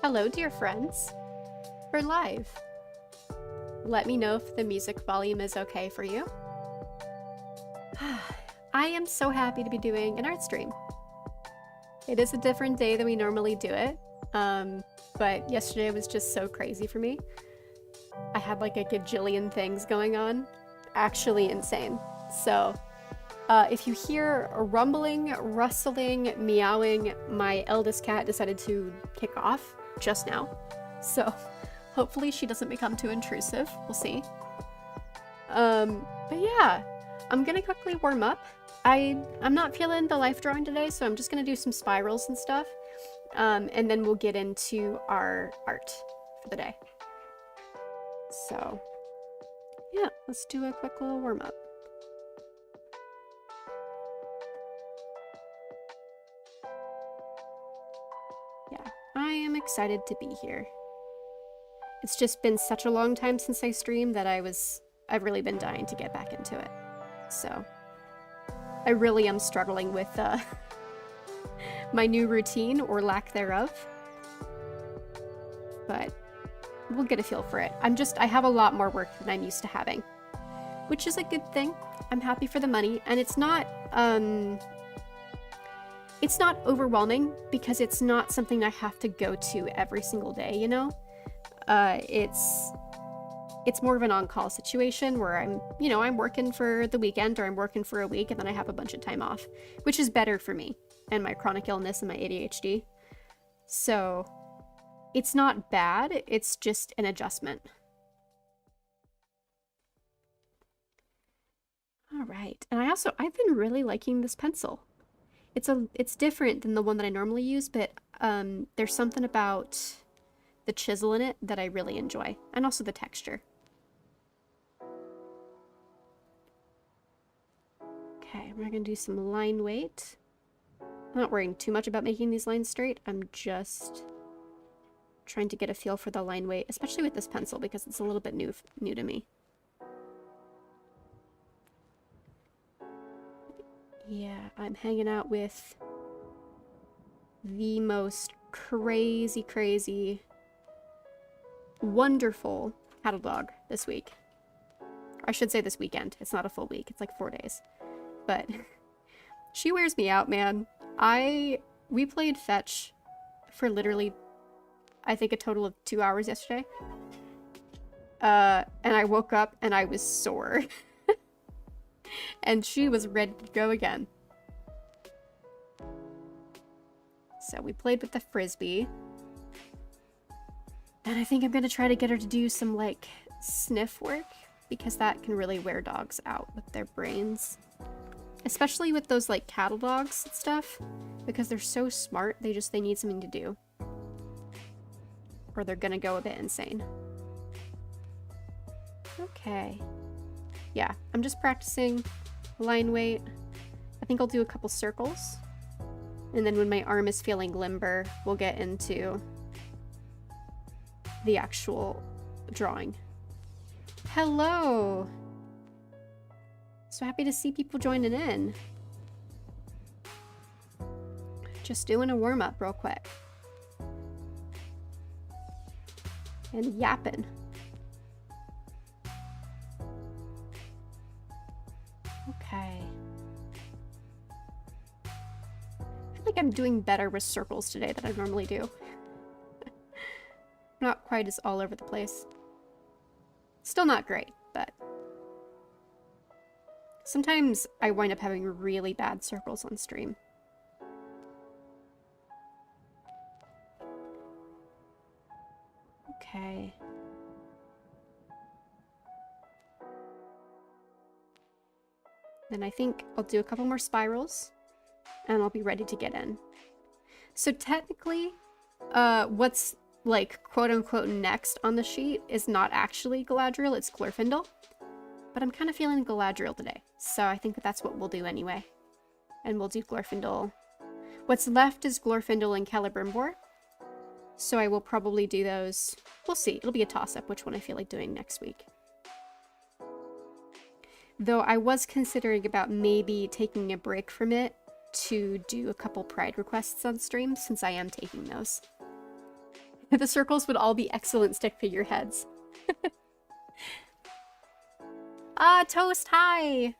Hello, dear friends. We're live. Let me know if the music volume is okay for you. I am so happy to be doing an art stream. It is a different day than we normally do it, but yesterday was just so crazy for me. I had like a gajillion things going on. Actually insane. So, if you hear a rumbling, rustling, meowing, my eldest cat decided to kick off just now. So, hopefully she doesn't become too intrusive. We'll see. But yeah, I'm gonna quickly warm up. I'm not feeling the life drawing today, so I'm just gonna do some spirals and stuff. And then we'll get into our art for the day. So, yeah, let's do a quick little warm up. Yeah, I am excited to be here. It's just been such a long time since I streamed that I've really been dying to get back into it. So, I really am struggling with my new routine or lack thereof. But we'll get a feel for it. I have a lot more work than I'm used to having, which is a good thing. I'm happy for the money, and it's not overwhelming because it's not something I have to go to every single day, you know? It's more of an on-call situation where I'm working for the weekend or I'm working for a week and then I have a bunch of time off, which is better for me and my chronic illness and my ADHD. So it's not bad, it's just an adjustment. All right, and I've been really liking this pencil. It's different than the one that I normally use, but there's something about the chisel in it that I really enjoy, and also the texture. Okay, we're gonna do some line weight. I'm not worrying too much about making these lines straight. I'm just trying to get a feel for the line weight, especially with this pencil because it's a little bit new to me. Yeah, I'm hanging out with the most crazy, wonderful cattle dog this week. I should say this weekend. It's not a full week. It's like 4 days. But she wears me out, man. We played fetch for literally, I think, a total of 2 hours yesterday. And I woke up and I was sore. And she was ready to go again. So we played with the frisbee. And I think I'm gonna try to get her to do some, like, sniff work, because that can really wear dogs out with their brains. Especially with those, like, cattle dogs and stuff, because they're so smart, they need something to do. Or they're gonna go a bit insane. Okay. Yeah, I'm just practicing line weight. I think I'll do a couple circles. And then when my arm is feeling limber, we'll get into the actual drawing. Hello! So happy to see people joining in. Just doing a warm-up real quick. And yapping. Okay. I feel like I'm doing better with circles today than I normally do. Not quite as all over the place. Still not great, but sometimes I wind up having really bad circles on stream. Okay. Then I think I'll do a couple more spirals and I'll be ready to get in. So technically, what's like quote-unquote next on the sheet is not actually Galadriel, it's Glorfindel. But I'm kind of feeling Galadriel today, so I think that's what we'll do anyway. And we'll do Glorfindel. What's left is Glorfindel and Celebrimbor. So I will probably do those. We'll see. It'll be a toss-up which one I feel like doing next week. Though I was considering about maybe taking a break from it to do a couple pride requests on stream, since I am taking those. The circles would all be excellent stick figure heads. Ah, Toast, hi!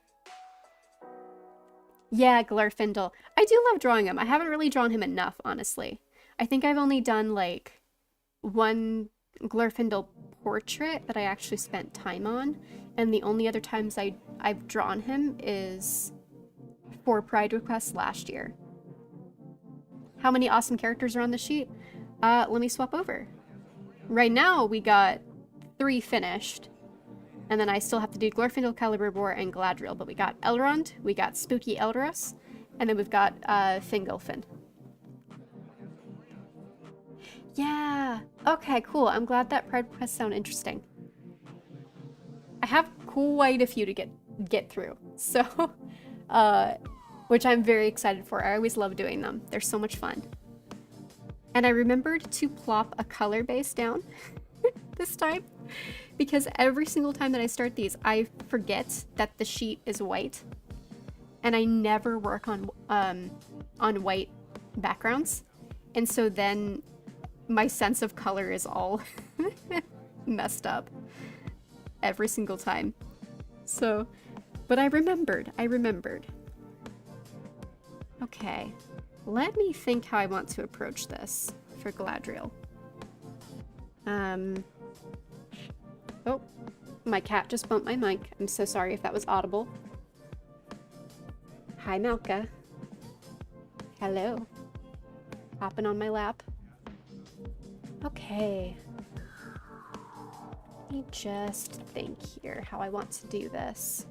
Yeah, Glurfindel. I do love drawing him. I haven't really drawn him enough, honestly. I think I've only done, like, one Glurfindel portrait that I actually spent time on, and the only other times I've drawn him is for Pride Request last year. How many awesome characters are on the sheet? Let me swap over. Right now, we got 3 finished. And then I still have to do Glorfindel, Celebrimbor, and Galadriel. But we got Elrond, we got Spooky Elros, and then we've got Fingolfin. Yeah! Okay, cool. I'm glad that Pride Requests sound interesting. I have quite a few to get through. So, which I'm very excited for. I always love doing them. They're so much fun. And I remembered to plop a color base down this time, because every single time that I start these, I forget that the sheet is white, and I never work on white backgrounds, and so then my sense of color is all messed up every single time. So, but I remembered. Okay, let me think how I want to approach this for Galadriel. Oh, my cat just bumped my mic. I'm so sorry if that was audible. Hi, Malka. Hello. Hopping on my lap. Okay. Let me just think here how I want to do this.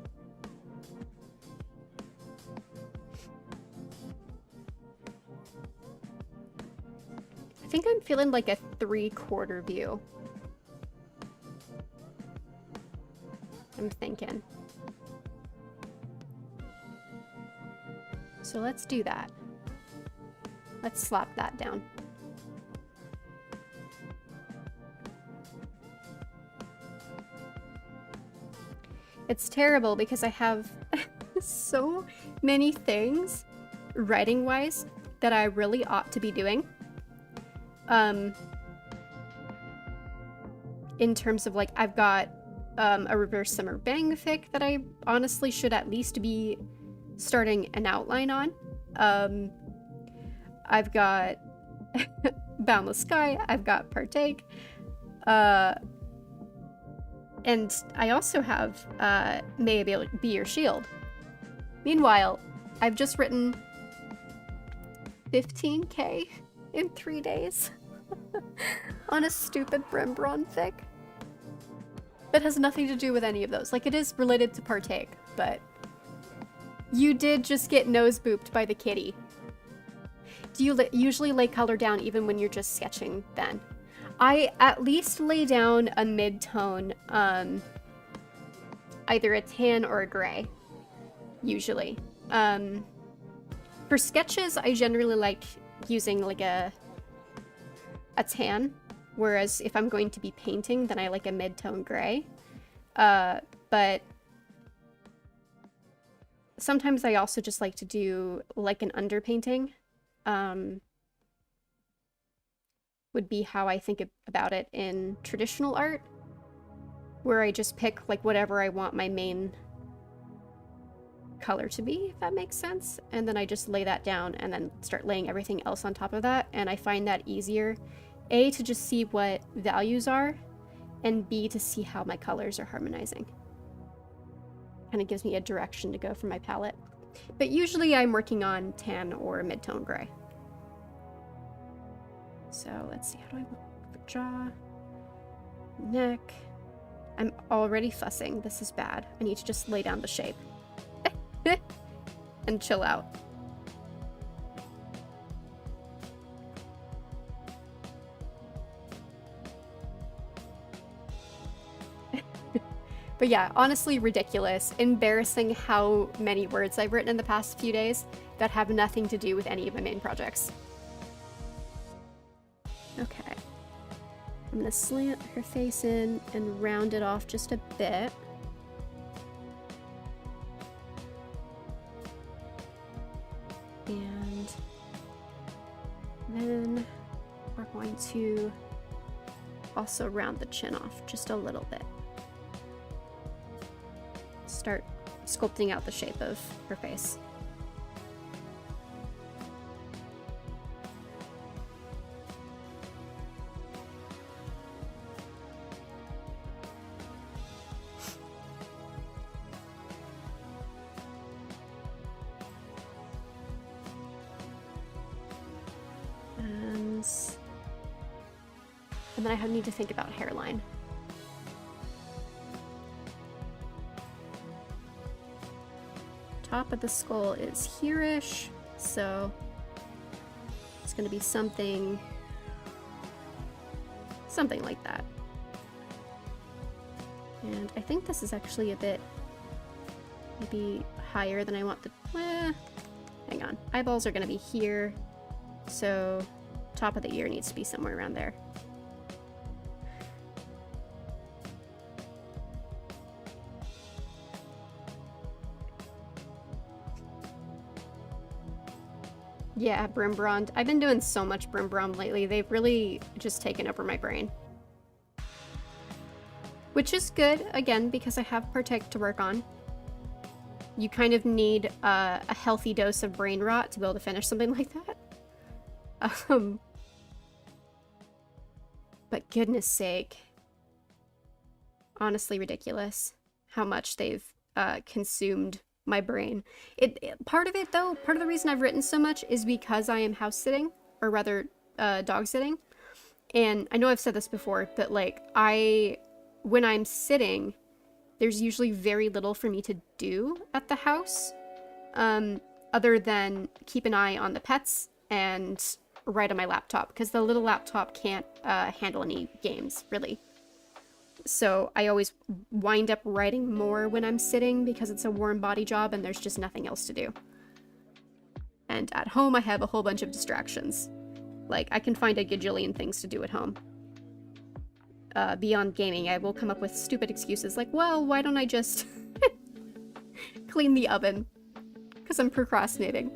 I think I'm feeling like a 3/4 view. I'm thinking. So let's do that. Let's slap that down. It's terrible because I have so many things writing-wise that I really ought to be doing. In terms of, like, I've got a Reverse Summer Bang fic that I honestly should at least be starting an outline on. I've got Boundless Sky, I've got Partake, and I also have May I Be Your Shield. Meanwhile, I've just written 15k in 3 days on a stupid Brimbron fic. That has nothing to do with any of those. Like, it is related to Partake, but you did just get nose booped by the kitty. Do you usually lay color down even when you're just sketching then? I at least lay down a mid-tone, either a tan or a gray, usually. For sketches, I generally like using like a tan, whereas if I'm going to be painting, then I like a mid-tone gray. But sometimes I also just like to do like an underpainting. Would be how I think about it in traditional art, where I just pick like whatever I want my main color to be, if that makes sense, and then I just lay that down and then start laying everything else on top of that. And I find that easier, A, to just see what values are, and B, to see how my colors are harmonizing. Kind of gives me a direction to go for my palette. But usually I'm working on tan or mid-tone gray. So let's see, how do I work the jaw, neck? I'm already fussing. This is bad. I need to just lay down the shape and chill out. But yeah, honestly ridiculous. Embarrassing how many words I've written in the past few days that have nothing to do with any of my main projects. Okay. I'm gonna slant her face in and round it off just a bit. And then we're going to also round the chin off just a little bit. Start sculpting out the shape of her face. And then I need to think about hairline. Top of the skull is here-ish, so it's gonna be something like that. And I think this is actually a bit maybe higher than I want the, hang on. Eyeballs are gonna be here, so top of the ear needs to be somewhere around there. Yeah, Brim Blonde. I've been doing so much Brim Blonde lately. They've really just taken over my brain. Which is good, again, because I have Partake to work on. You kind of need a healthy dose of brain rot to be able to finish something like that. But goodness sake. Honestly ridiculous how much they've consumed my brain. Part of it though, part of the reason I've written so much is because I am house sitting, or rather dog sitting. And I know I've said this before, but like when I'm sitting, there's usually very little for me to do at the house, other than keep an eye on the pets and write on my laptop, because the little laptop can't handle any games, really. So I always wind up writing more when I'm sitting because it's a warm body job and there's just nothing else to do. And at home, I have a whole bunch of distractions. Like, I can find a gajillion things to do at home. Beyond gaming, I will come up with stupid excuses like, well, why don't I just clean the oven? Because I'm procrastinating.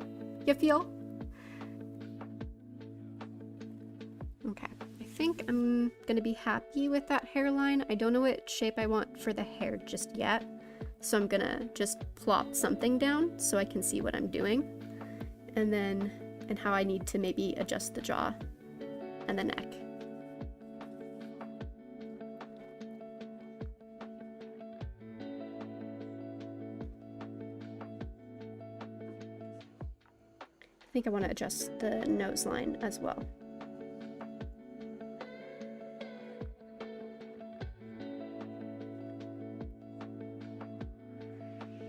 You feel? Okay. I think I'm gonna be happy with that hairline. I don't know what shape I want for the hair just yet, so I'm gonna just plop something down so I can see what I'm doing, and how I need to maybe adjust the jaw and the neck. I think I want to adjust the nose line as well.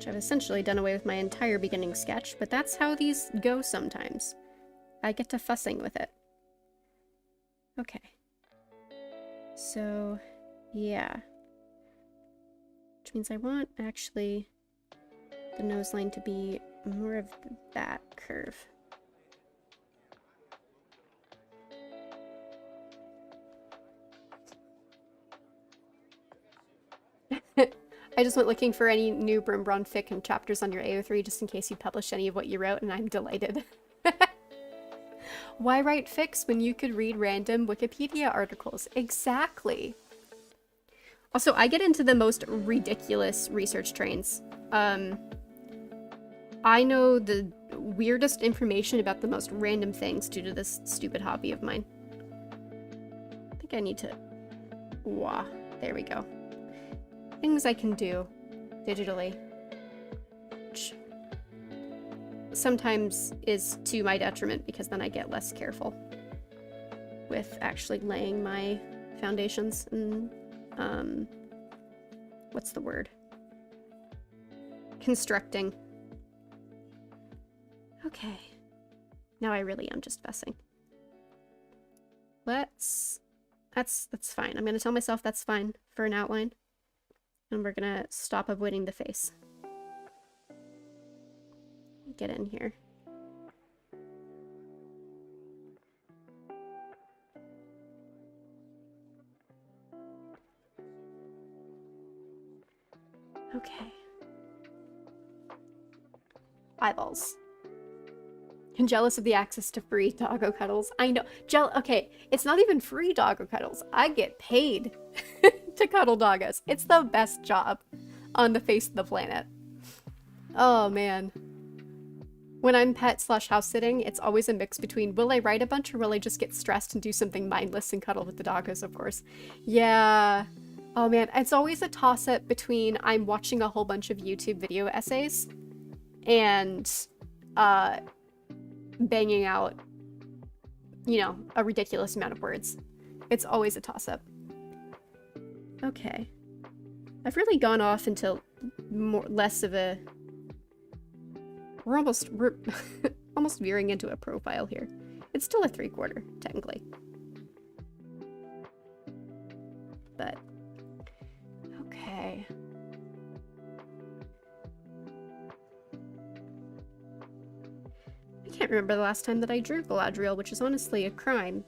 I've essentially done away with my entire beginning sketch, but that's how these go sometimes. I get to fussing with it. Okay. So, yeah. Which means I want, actually, the nose line to be more of that curve. I just went looking for any new Brimbron fic and chapters on your AO3 just in case you published any of what you wrote, and I'm delighted. Why write fics when you could read random Wikipedia articles? Exactly. Also, I get into the most ridiculous research trains. I know the weirdest information about the most random things due to this stupid hobby of mine. I think I need to... Wah, there we go. Things I can do digitally, which sometimes is to my detriment because then I get less careful with actually laying my foundations and, what's the word? Constructing. Okay. Now I really am just fussing. That's fine. I'm gonna tell myself that's fine for an outline. And we're gonna stop avoiding the face. Get in here. Okay. Eyeballs. I'm jealous of the access to free doggo cuddles. I know. Okay, it's not even free doggo cuddles. I get paid to cuddle doggos. It's the best job on the face of the planet. Oh, man. When I'm pet/house sitting, it's always a mix between will I write a bunch or will I just get stressed and do something mindless and cuddle with the doggos, of course. Yeah. Oh, man. It's always a toss-up between I'm watching a whole bunch of YouTube video essays and, banging out, you know, a ridiculous amount of words. It's always a toss-up. Okay. I've really gone off into less of a... We're almost veering into a profile here. It's still a 3/4, technically. But, okay. I can't remember the last time that I drew Galadriel, which is honestly a crime.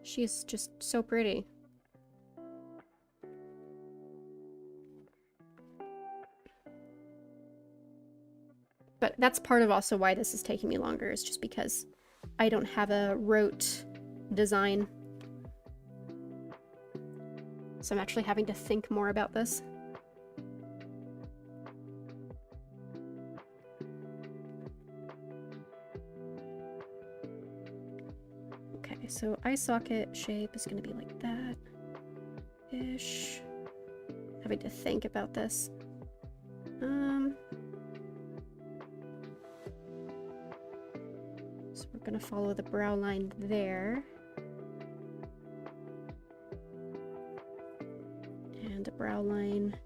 She's just so pretty. But that's part of also why this is taking me longer, is just because I don't have a rote design. So I'm actually having to think more about this. Okay, so eye socket shape is going to be like that-ish. Having to think about this. So we're going to follow the brow line there. And a brow line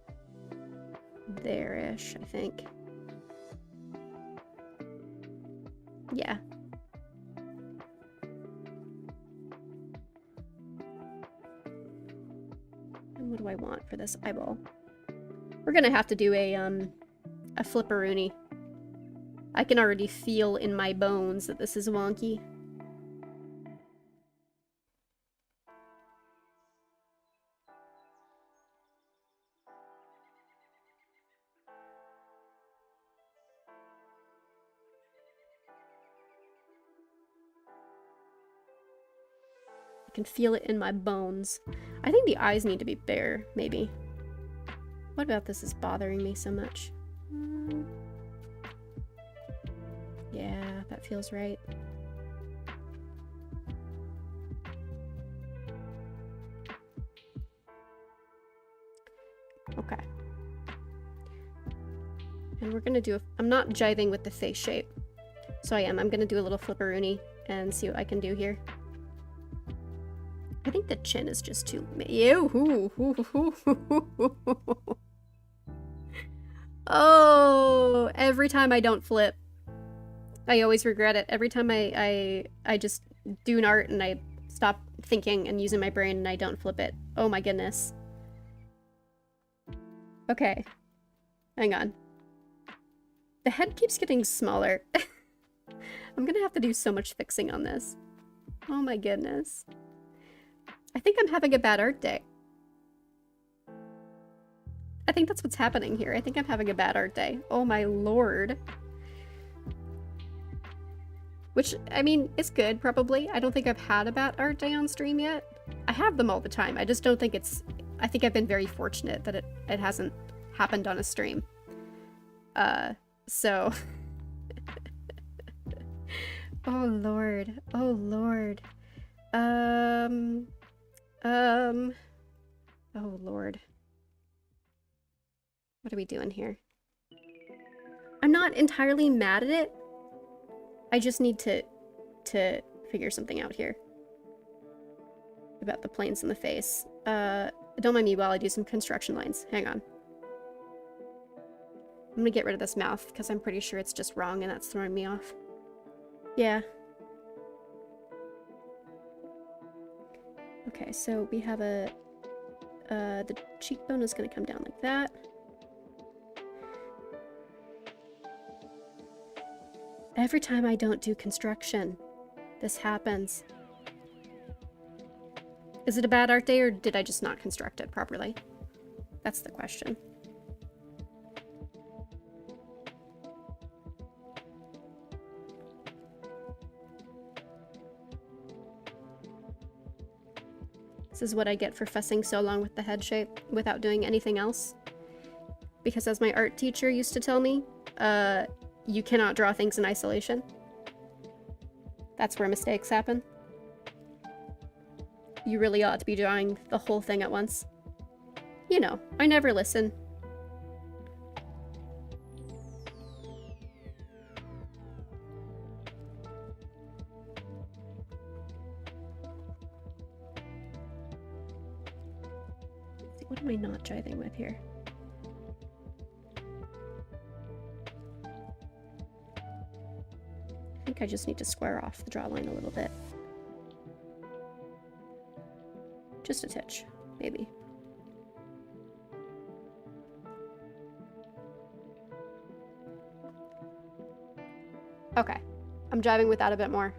there-ish, I think. Yeah. And what do I want for this eyeball? We're gonna have to do a flipperoonie. I can already feel in my bones that this is wonky. I can feel it in my bones. I think the eyes need to be bare, maybe. What about this is bothering me so much? Yeah, that feels right. Okay. And we're gonna do a... I'm not jiving with the face shape. So I'm gonna do a little flipperoonie and see what I can do here. I think the chin is just too... Ew! Oh! Every time I don't flip. I always regret it. Every time I just do an art and I stop thinking and using my brain and I don't flip it. Oh my goodness. Okay. Hang on. The head keeps getting smaller. I'm gonna have to do so much fixing on this. Oh my goodness. I think I'm having a bad art day. I think that's what's happening here. I think I'm having a bad art day. Oh my lord. Which, I mean, is good, probably. I don't think I've had a bad art day on stream yet. I have them all the time. I just don't think it's... I think I've been very fortunate that it hasn't happened on a stream. So... Oh lord. Oh lord. Oh lord. What are we doing here? I'm not entirely mad at it. I just need to figure something out here. About the planes in the face. Don't mind me while I do some construction lines. Hang on. I'm gonna get rid of this mouth because I'm pretty sure it's just wrong and that's throwing me off. Yeah. Okay, so we have a... the cheekbone is gonna come down like that. Every time I don't do construction, this happens. Is it a bad art day or did I just not construct it properly? That's the question. This is what I get for fussing so long with the head shape without doing anything else. Because as my art teacher used to tell me, you cannot draw things in isolation. That's where mistakes happen. You really ought to be drawing the whole thing at once. You know, I never listen. What am I not jiving with here? I think I just need to square off the draw line a little bit. Just a titch, maybe. Okay, I'm jiving with that a bit more.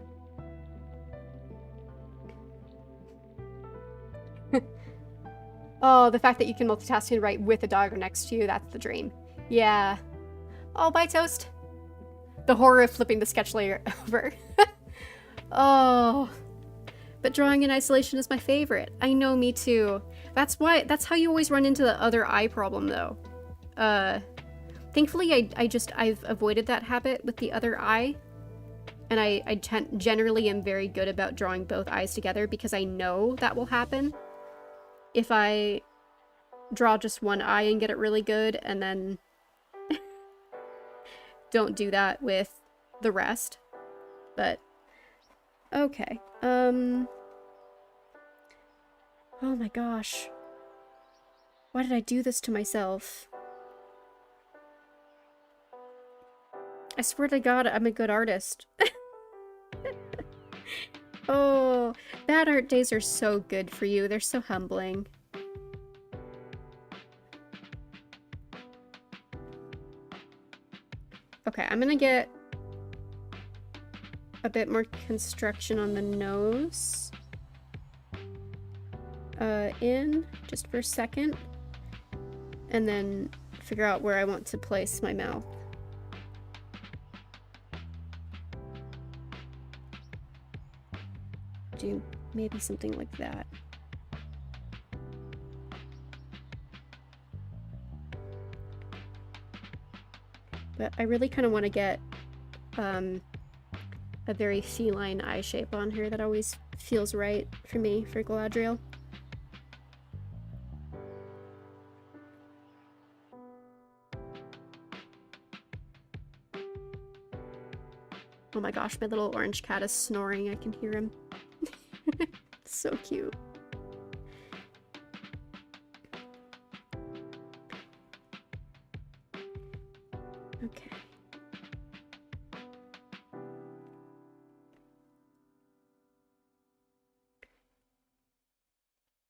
Oh, the fact that you can multitask and write with a dog next to you, that's the dream. Yeah. Oh, bye, Toast. The horror of flipping the sketch layer over. Oh. But drawing in isolation is my favorite. I know, me too. That's how you always run into the other eye problem, though. Thankfully, I've avoided that habit with the other eye. And I generally am very good about drawing both eyes together because I know that will happen. If I draw just one eye and get it really good, and then don't do that with the rest. But, okay. Oh my gosh. Why did I do this to myself? I swear to God, I'm a good artist. Oh, bad art days are so good for you. They're so humbling. Okay, I'm gonna get a bit more construction on the nose. In just for a second. And then figure out where I want to place my mouth. Do maybe something like that. But I really kind of want to get a very feline eye shape on here that always feels right for me for Galadriel. Oh my gosh, my little orange cat is snoring. I can hear him. So cute. Okay.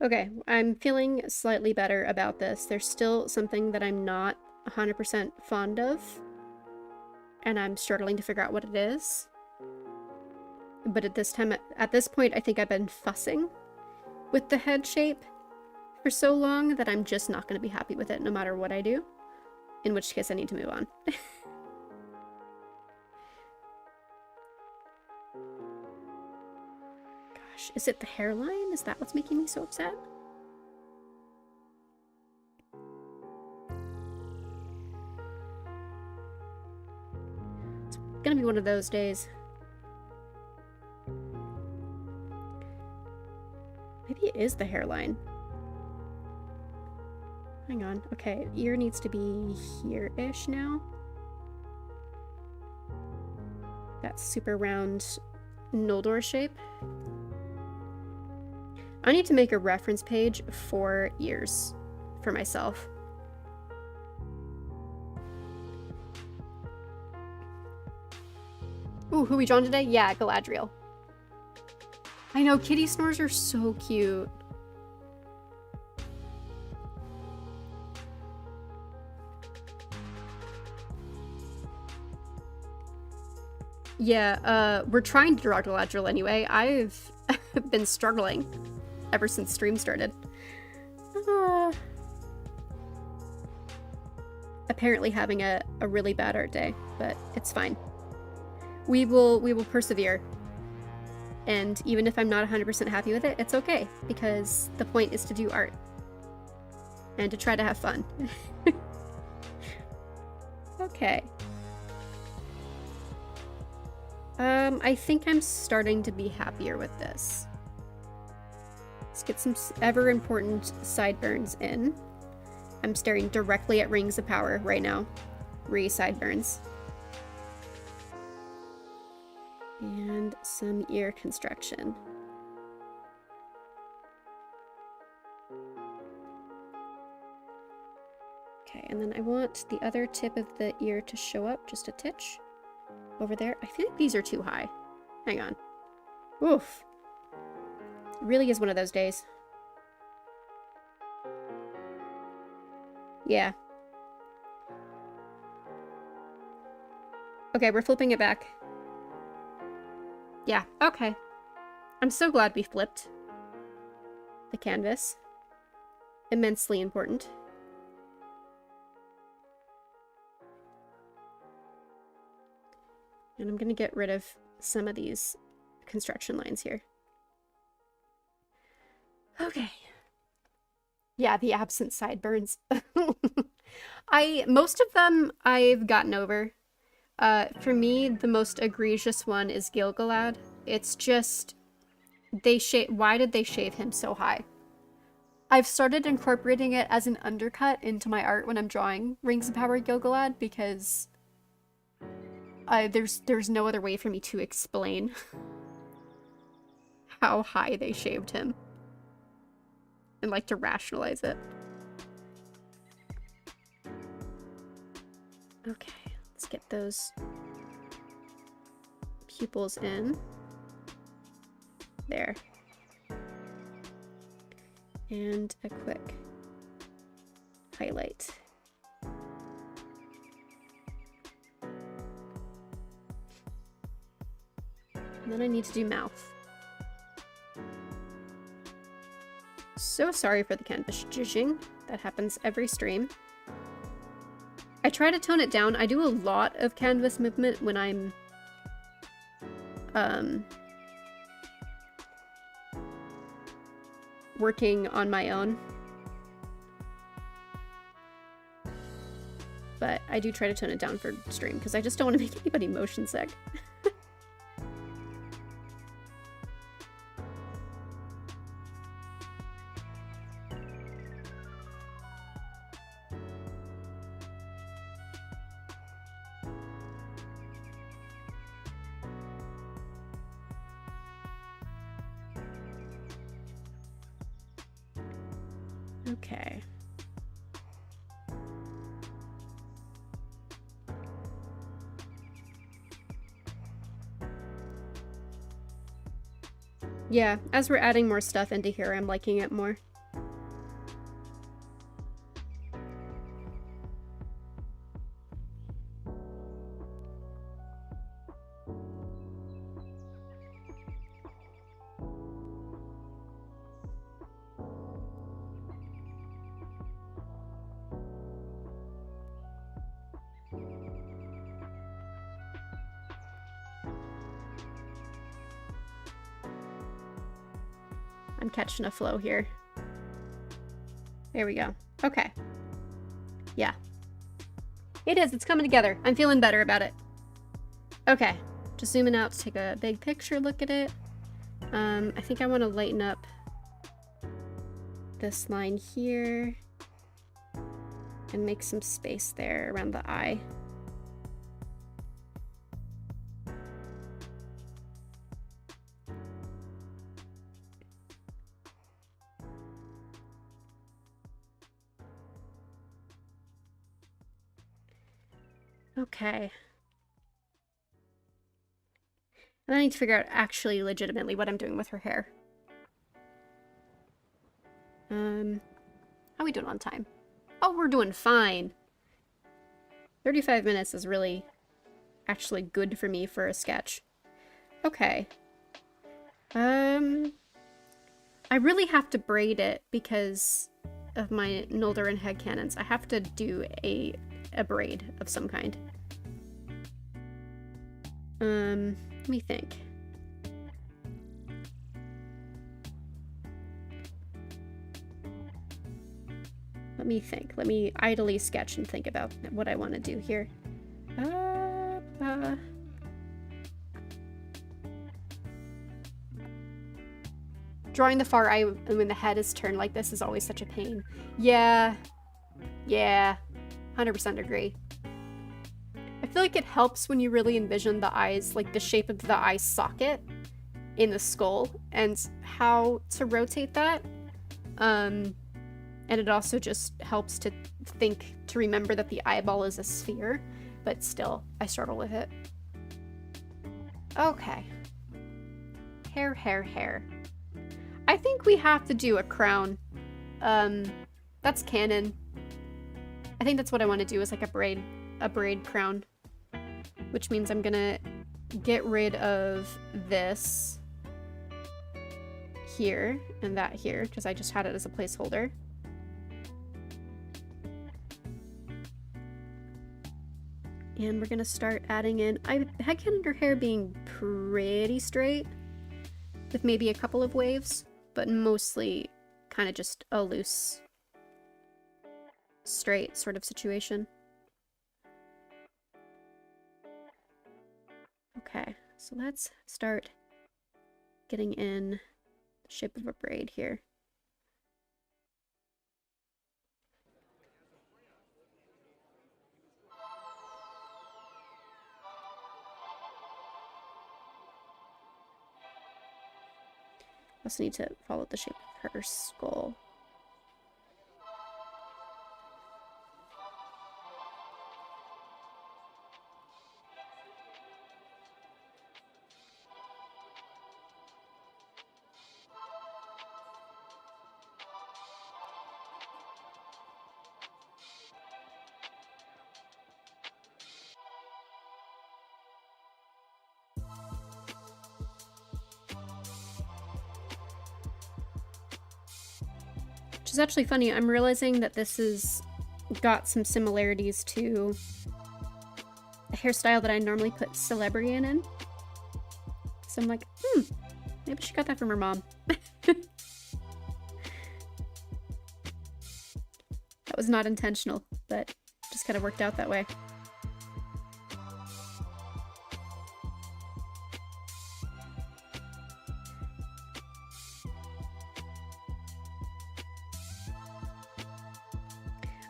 Okay, I'm feeling slightly better about this. There's still something that I'm not 100% fond of, and I'm struggling to figure out what it is. But at this point, I think I've been fussing with the head shape for so long that I'm just not going to be happy with it no matter what I do. In which case I need to move on. Gosh, is it the hairline? Is that what's making me so upset? It's gonna be one of those days. Maybe it is the hairline. Hang on. Okay, ear needs to be here-ish now. That super round Noldor shape. I need to make a reference page for ears for myself. Ooh, who we drawn today? Yeah, Galadriel. I know, kitty snores are so cute. Yeah, we're trying to draw Galadriel anyway. I've been struggling ever since stream started. Apparently having a really bad art day, but it's fine. We will persevere. And even if I'm not 100% happy with it, it's okay, because the point is to do art and to try to have fun. Okay. I think I'm starting to be happier with this. Let's get some ever important sideburns in. I'm staring directly at Rings of Power right now. Sideburns. And some ear construction. Okay, and then I want the other tip of the ear to show up just a titch. Over there. I feel like these are too high. Hang on. Oof. It really is one of those days. Yeah. Okay, we're flipping it back. Yeah, okay. I'm so glad we flipped the canvas. Immensely important. And I'm gonna get rid of some of these construction lines here. Okay. Yeah, the absent sideburns. Most of them I've gotten over. For me, the most egregious one is Gilgalad. It's just, why did they shave him so high? I've started incorporating it as an undercut into my art when I'm drawing Rings of Power Gilgalad, because there's no other way for me to explain how high they shaved him. And like to rationalize it. Okay, let's get those pupils in. There. And a quick highlight. And then I need to do mouth. So sorry for the canvas judging. That happens every stream. I try to tone it down. I do a lot of canvas movement when I'm working on my own. But I do try to tone it down for stream because I just don't want to make anybody motion sick. Okay. Yeah, as we're adding more stuff into here, I'm liking it more. I'm catching a flow here. There we go. Okay. Yeah. It is. It's coming together. I'm feeling better about it. Okay. Just zooming out to take a big picture look at it. I think I want to lighten up this line here and make some space there around the eye. Okay. And I need to figure out actually legitimately what I'm doing with her hair. How are we doing on time? Oh, we're doing fine. 35 minutes is really actually good for me for a sketch. Okay. I really have to braid it because of my Noldoran headcanons. I have to do a braid of some kind. Let me think. Let me think. Let me idly sketch and think about what I want to do here. Drawing the far eye when the head is turned like this is always such a pain. Yeah. Yeah. 100% agree. I feel like it helps when you really envision the eyes, like the shape of the eye socket in the skull and how to rotate that. And it also just helps to remember that the eyeball is a sphere, but still, I struggle with it. Okay. Hair. I think we have to do a crown. That's canon. I think that's what I want to do, is like a braid crown. Which means I'm gonna get rid of this here and that here, because I just had it as a placeholder. And we're gonna start adding in, I headcanoned her hair being pretty straight, with maybe a couple of waves, but mostly kind of just a loose, straight sort of situation. Okay, so let's start getting in the shape of a braid here. I also need to follow the shape of her skull. Which is actually funny. I'm realizing that this has got some similarities to a hairstyle that I normally put Celebrian in. So I'm like, maybe she got that from her mom. That was not intentional, but just kind of worked out that way.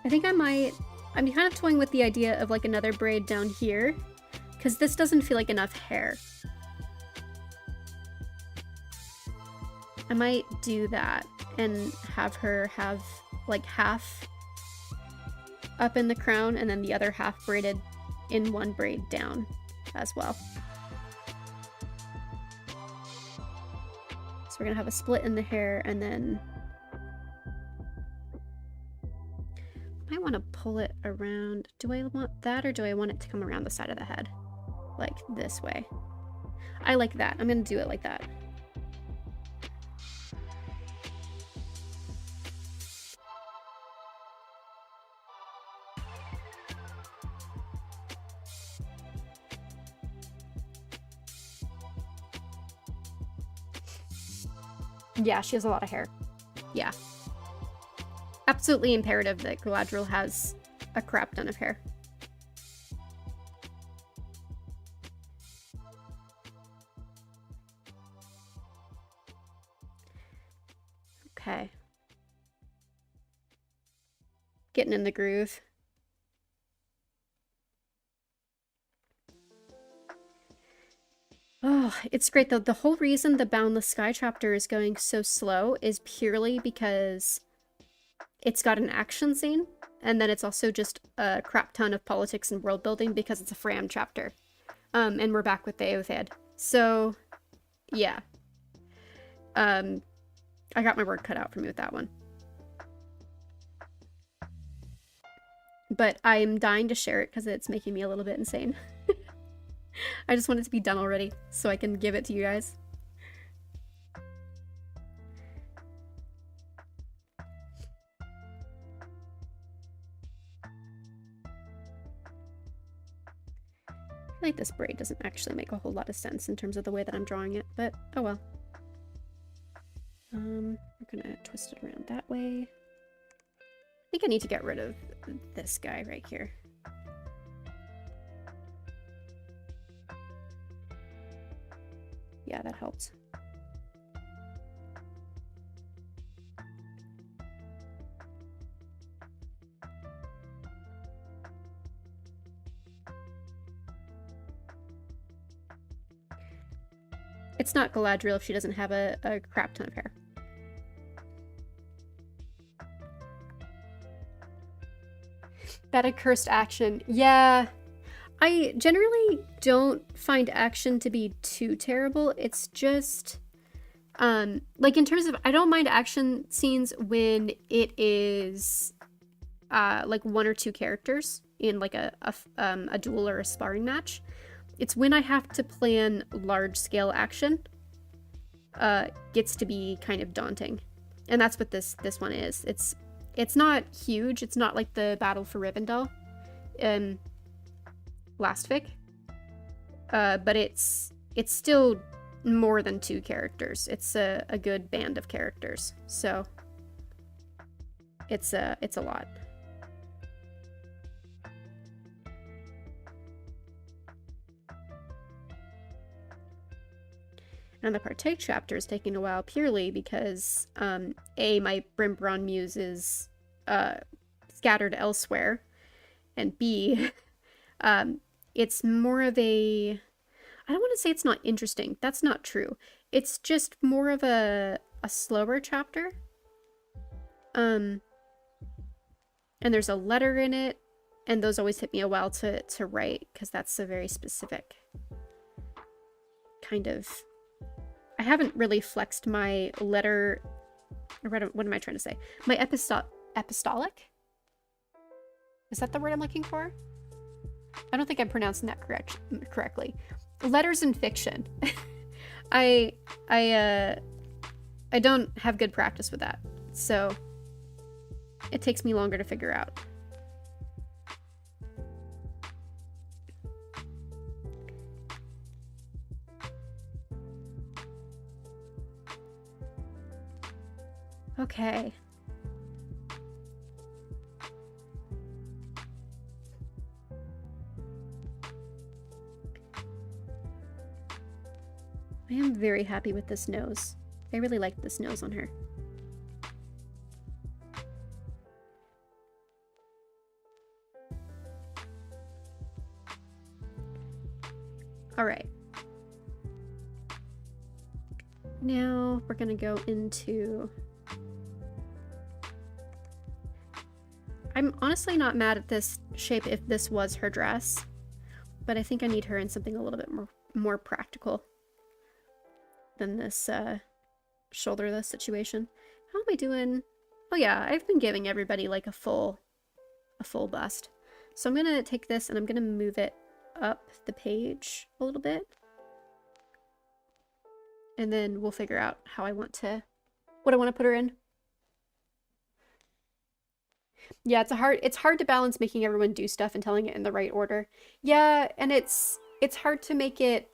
I think I'm kind of toying with the idea of like another braid down here, because this doesn't feel like enough hair. I might do that and have her have like half up in the crown and then the other half braided in one braid down as well. So we're gonna have a split in the hair, and then I want to pull it around. Do I want that, or do I want it to come around the side of the head? Like this way. I like that. I'm going to do it like that. Yeah, she has a lot of hair. Yeah. Absolutely imperative that Galadriel has a crap ton of hair. Okay. Getting in the groove. Oh, it's great though. The whole reason the Boundless Sky chapter is going so slow is purely because it's got an action scene, and then it's also just a crap ton of politics and world building because it's a Fram chapter. And we're back with the Eothead. So, yeah. I got my work cut out for me with that one. But I'm dying to share it because it's making me a little bit insane. I just want it to be done already so I can give it to you guys. I feel like this braid doesn't actually make a whole lot of sense in terms of the way that I'm drawing it, but oh well. We're gonna twist it around that way. think I need to get rid of this guy right here. Yeah, that helps. It's not Galadriel if she doesn't have a crap ton of hair. That accursed action. Yeah. I generally don't find action to be too terrible. It's just, like in terms of, I don't mind action scenes when it is, like 1 or 2 characters in like a duel or a sparring match. It's when I have to plan large-scale action, gets to be kind of daunting. And that's what this one is. It's not huge. It's not like the Battle for Rivendell in last fic. But it's still more than 2 characters. It's a good band of characters. So it's a lot. And the Partake chapter is taking a while purely because, A, my Brimbron muse is scattered elsewhere, and B, it's more of a... I don't want to say it's not interesting. That's not true. It's just more of a slower chapter. And there's a letter in it, and those always take me a while to write, because that's a very specific kind of... I haven't really flexed my letter... What am I trying to say? My epistolic? Is that the word I'm looking for? I don't think I'm pronouncing that correctly. Letters in fiction. I don't have good practice with that, so it takes me longer to figure out. Okay. I am very happy with this nose. I really like this nose on her. All right. Now we're gonna go into... I'm honestly not mad at this shape if this was her dress, but I think I need her in something a little bit more practical than this shoulderless situation. How am I doing? Oh yeah, I've been giving everybody like a full bust. So I'm gonna take this and I'm gonna move it up the page a little bit. And then we'll figure out how I want to, what I want to put her in. Yeah, it's hard to balance making everyone do stuff and telling it in the right order. Yeah, and it's hard to make it...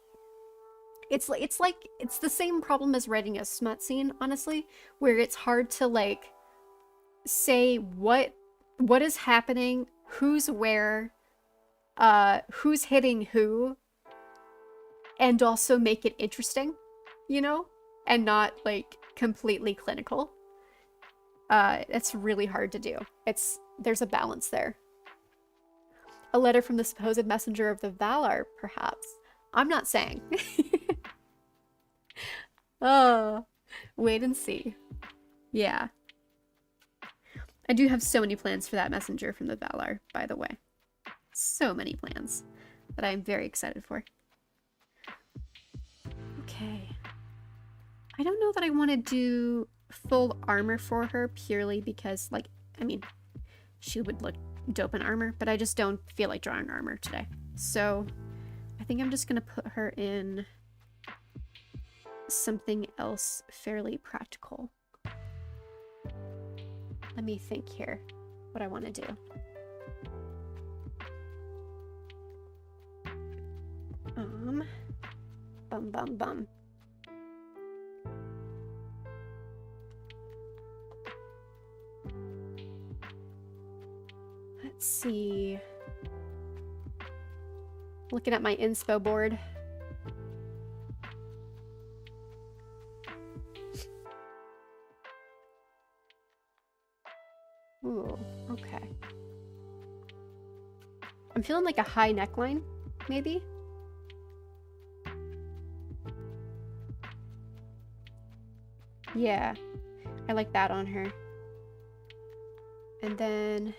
It's the same problem as writing a smut scene, honestly, where it's hard to like say what is happening, who's where, who's hitting who, and also make it interesting, you know, and not like completely clinical. It's really hard to do. There's a balance there. A letter from the supposed messenger of the Valar, perhaps. I'm not saying. Oh, wait and see. Yeah. I do have so many plans for that messenger from the Valar, by the way. So many plans that I'm very excited for. Okay. I don't know that I want to do full armor for her purely because, like, I mean, she would look dope in armor, but I just don't feel like drawing armor today. So I think I'm just going to put her in something else fairly practical. Let me think here what I want to do. Bum. Let's see. Looking at my inspo board. Ooh, okay. I'm feeling like a high neckline, maybe? Yeah, I like that on her. And then,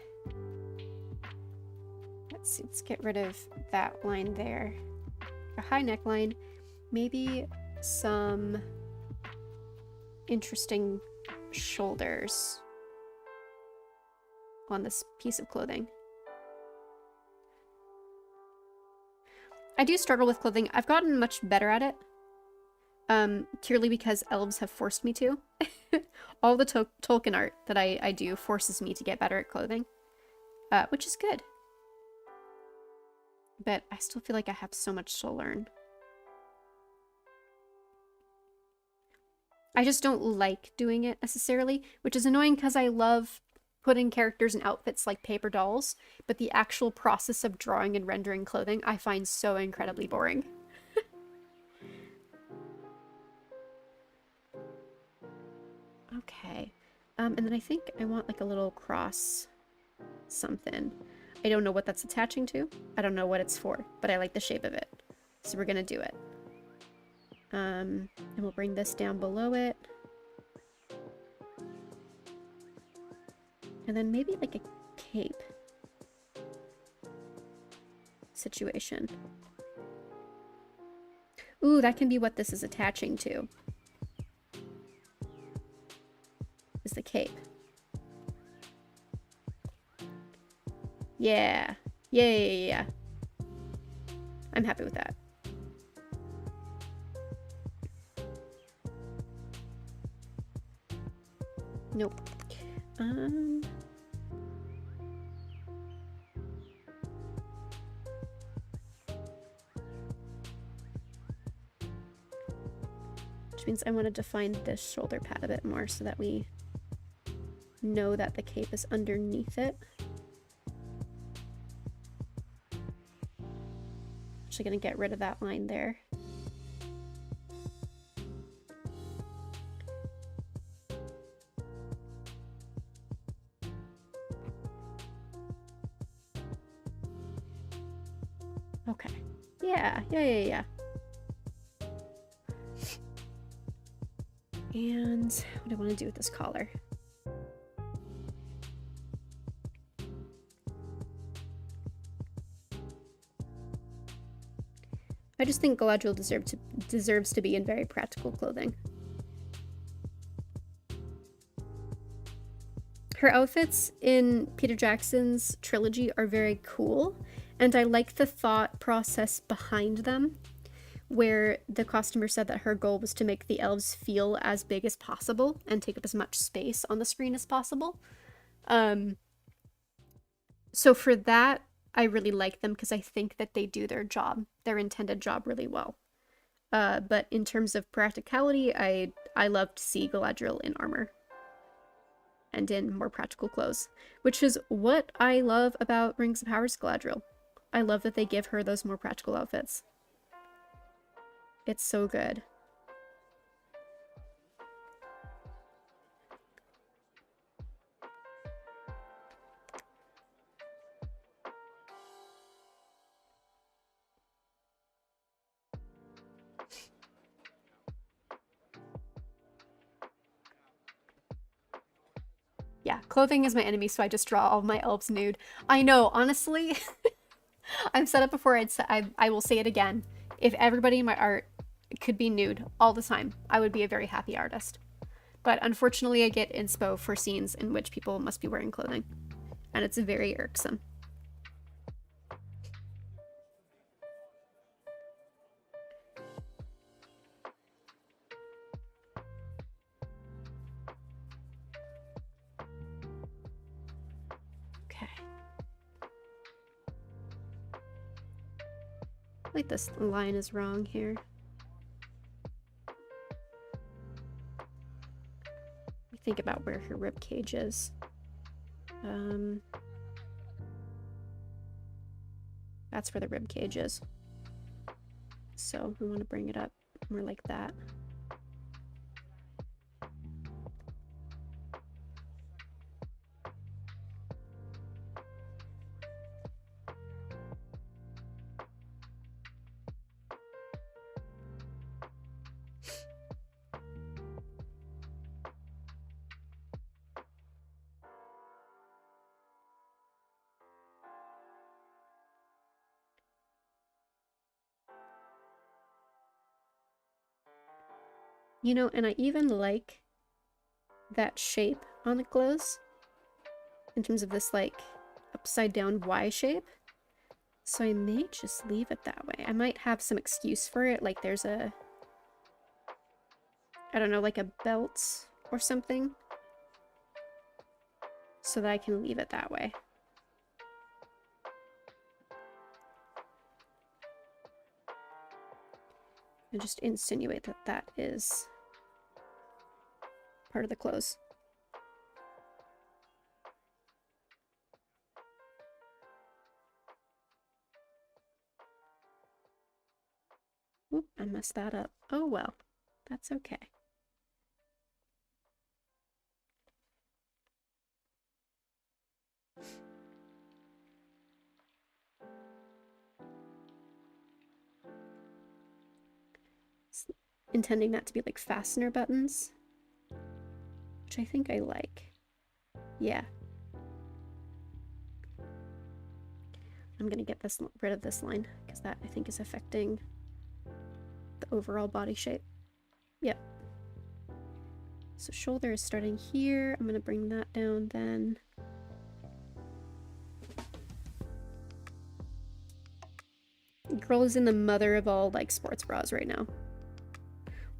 let's see, let's get rid of that line there. A high neckline, maybe some interesting shoulders on this piece of clothing. I do struggle with clothing. I've gotten much better at it. Purely because elves have forced me to. All the Tolkien art that I do forces me to get better at clothing. Which is good. But I still feel like I have so much to learn. I just don't like doing it necessarily, which is annoying because I love putting characters in outfits like paper dolls, but the actual process of drawing and rendering clothing I find so incredibly boring. Okay. And then I think I want like a little cross something. I don't know what that's attaching to. I don't know what it's for, but I like the shape of it. So we're gonna do it. And we'll bring this down below it. And then maybe like a cape situation. Ooh, that can be what this is attaching to. Is the cape. Yeah. Yeah. I'm happy with that. Nope. Which means I want to define this shoulder pad a bit more so that we know that the cape is underneath it. Actually gonna get rid of that line there. Okay. Yeah. And what do I want to do with this collar? I just think Galadriel deserves to be in very practical clothing. Her outfits in Peter Jackson's trilogy are very cool, and I like the thought process behind them, where the costumer said that her goal was to make the elves feel as big as possible and take up as much space on the screen as possible. So for that, I really like them because I think that they do their job, their intended job, really well. But in terms of practicality, I love to see Galadriel in armor and in more practical clothes, which is what I love about Rings of Power's Galadriel. I love that they give her those more practical outfits. It's so good. Yeah, clothing is my enemy, so I just draw all my elves nude. I know, honestly, I've said it before, I will say it again. If everybody in my art could be nude all the time, I would be a very happy artist. But unfortunately, I get inspo for scenes in which people must be wearing clothing, and it's very irksome. Okay. I think this line is wrong here. Think about where her rib cage is. That's where the rib cage is. So we want to bring it up more like that. You know, and I even like that shape on the clothes in terms of this like upside down Y shape. So I may just leave it that way. I might have some excuse for it, like there's a, I don't know, like a belt or something, so that I can leave it that way. And just insinuate that that is part of the clothes. Oop, I messed that up. Oh well, that's okay. Intending that to be like fastener buttons, which I think I like. Yeah. I'm gonna get this rid of this line because that I think is affecting the overall body shape. Yep. So shoulder is starting here. I'm gonna bring that down then. Girl is in the mother of all like sports bras right now.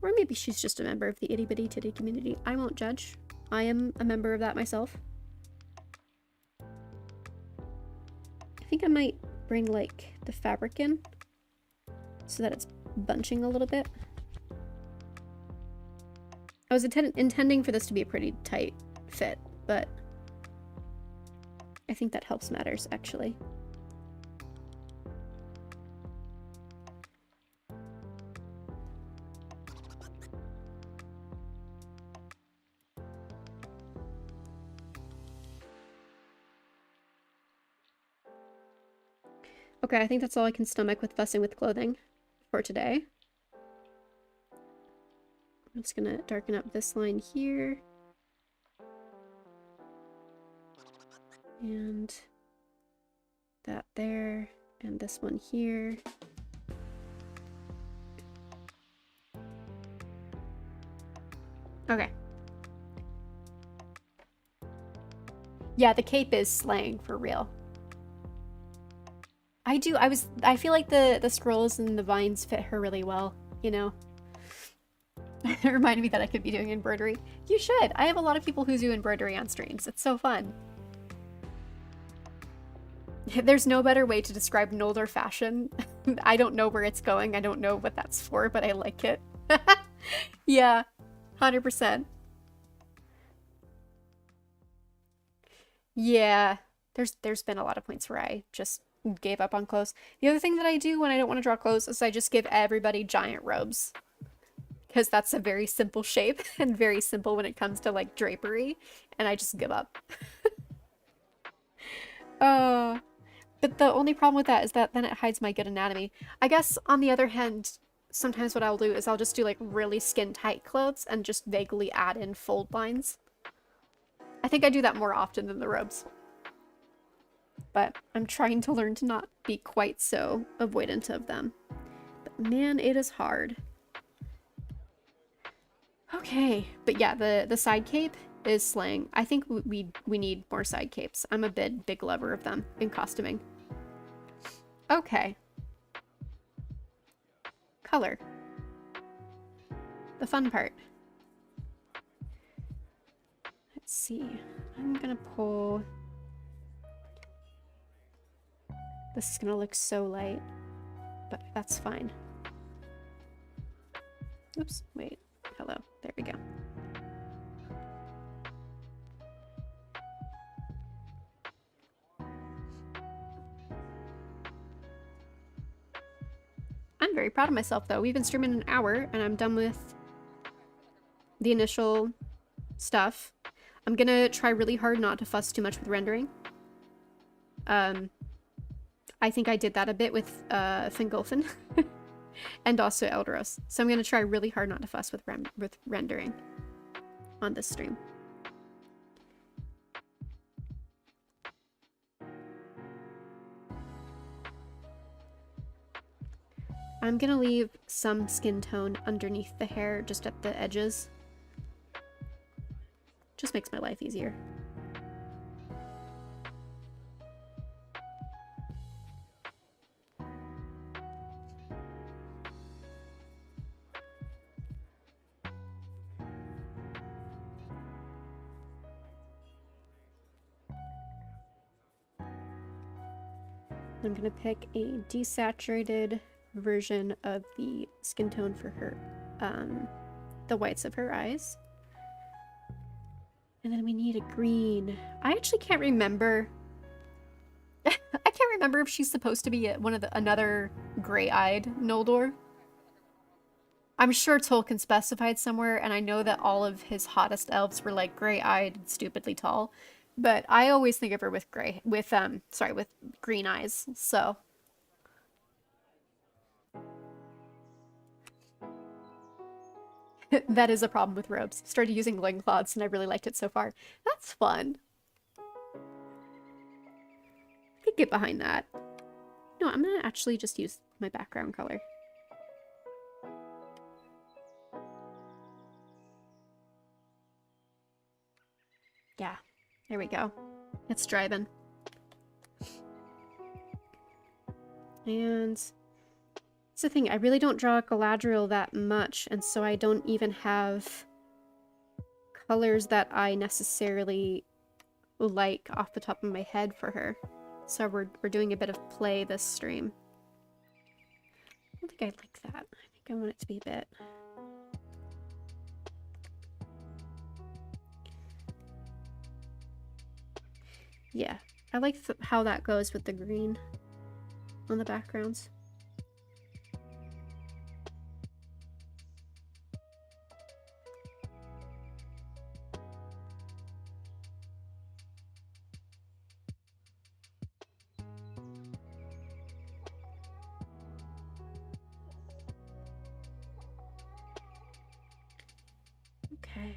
Or maybe she's just a member of the itty bitty titty community. I won't judge. I am a member of that myself. I think I might bring like the fabric in so that it's bunching a little bit. I was intending for this to be a pretty tight fit, but I think that helps matters actually. Okay, I think that's all I can stomach with fussing with clothing for today. I'm just gonna darken up this line here. And that there, and this one here. Okay. Yeah, the cape is slaying for real. I feel like the scrolls and the vines fit her really well, you know? It reminded me that I could be doing embroidery. You should! I have a lot of people who do embroidery on streams. It's so fun. There's no better way to describe an older fashion. I don't know where it's going. I don't know what that's for, but I like it. Yeah, 100%. Yeah, there's been a lot of points where I just gave up on clothes. The other thing that I do when I don't want to draw clothes is I just give everybody giant robes. Because that's a very simple shape and very simple when it comes to like drapery, and I just give up. But the only problem with that is that then it hides my good anatomy. I guess on the other hand, sometimes what I'll do is I'll just do like really skin tight clothes and just vaguely add in fold lines. I think I do that more often than the robes. But I'm trying to learn to not be quite so avoidant of them. But man, it is hard. Okay, but yeah, the side cape is slaying. I think we need more side capes. I'm a big lover of them in costuming. Okay. Color. The fun part. Let's see. I'm gonna pull... This is gonna look so light, but that's fine. Oops, wait. Hello. There we go. very proud of myself though. We've been streaming an hour and I'm done with the initial stuff. I'm gonna try really hard not to fuss too much with rendering. I think I did that a bit with Fingolfin and also Elderos. So I'm gonna try really hard not to fuss with rendering on this stream. I'm gonna leave some skin tone underneath the hair, just at the edges. Just makes my life easier. I'm gonna pick a desaturated version of the skin tone for her, the whites of her eyes. And then we need a green. I actually can't remember. I can't remember if she's supposed to be another gray-eyed Noldor. I'm sure Tolkien specified somewhere, and I know that all of his hottest elves were like gray-eyed and stupidly tall. But I always think of her with with green eyes, so. That is a problem with robes. Started using loincloths and I really liked it so far. That's fun. I could get behind that. No, I'm gonna actually just use my background color. Yeah, there we go. It's driving. And it's the thing, I really don't draw Galadriel that much, and so I don't even have colors that I necessarily like off the top of my head for her. So we're doing a bit of play this stream. I don't think I like that. I think I want it to be a bit... Yeah, I like how that goes with the green on the backgrounds. Okay.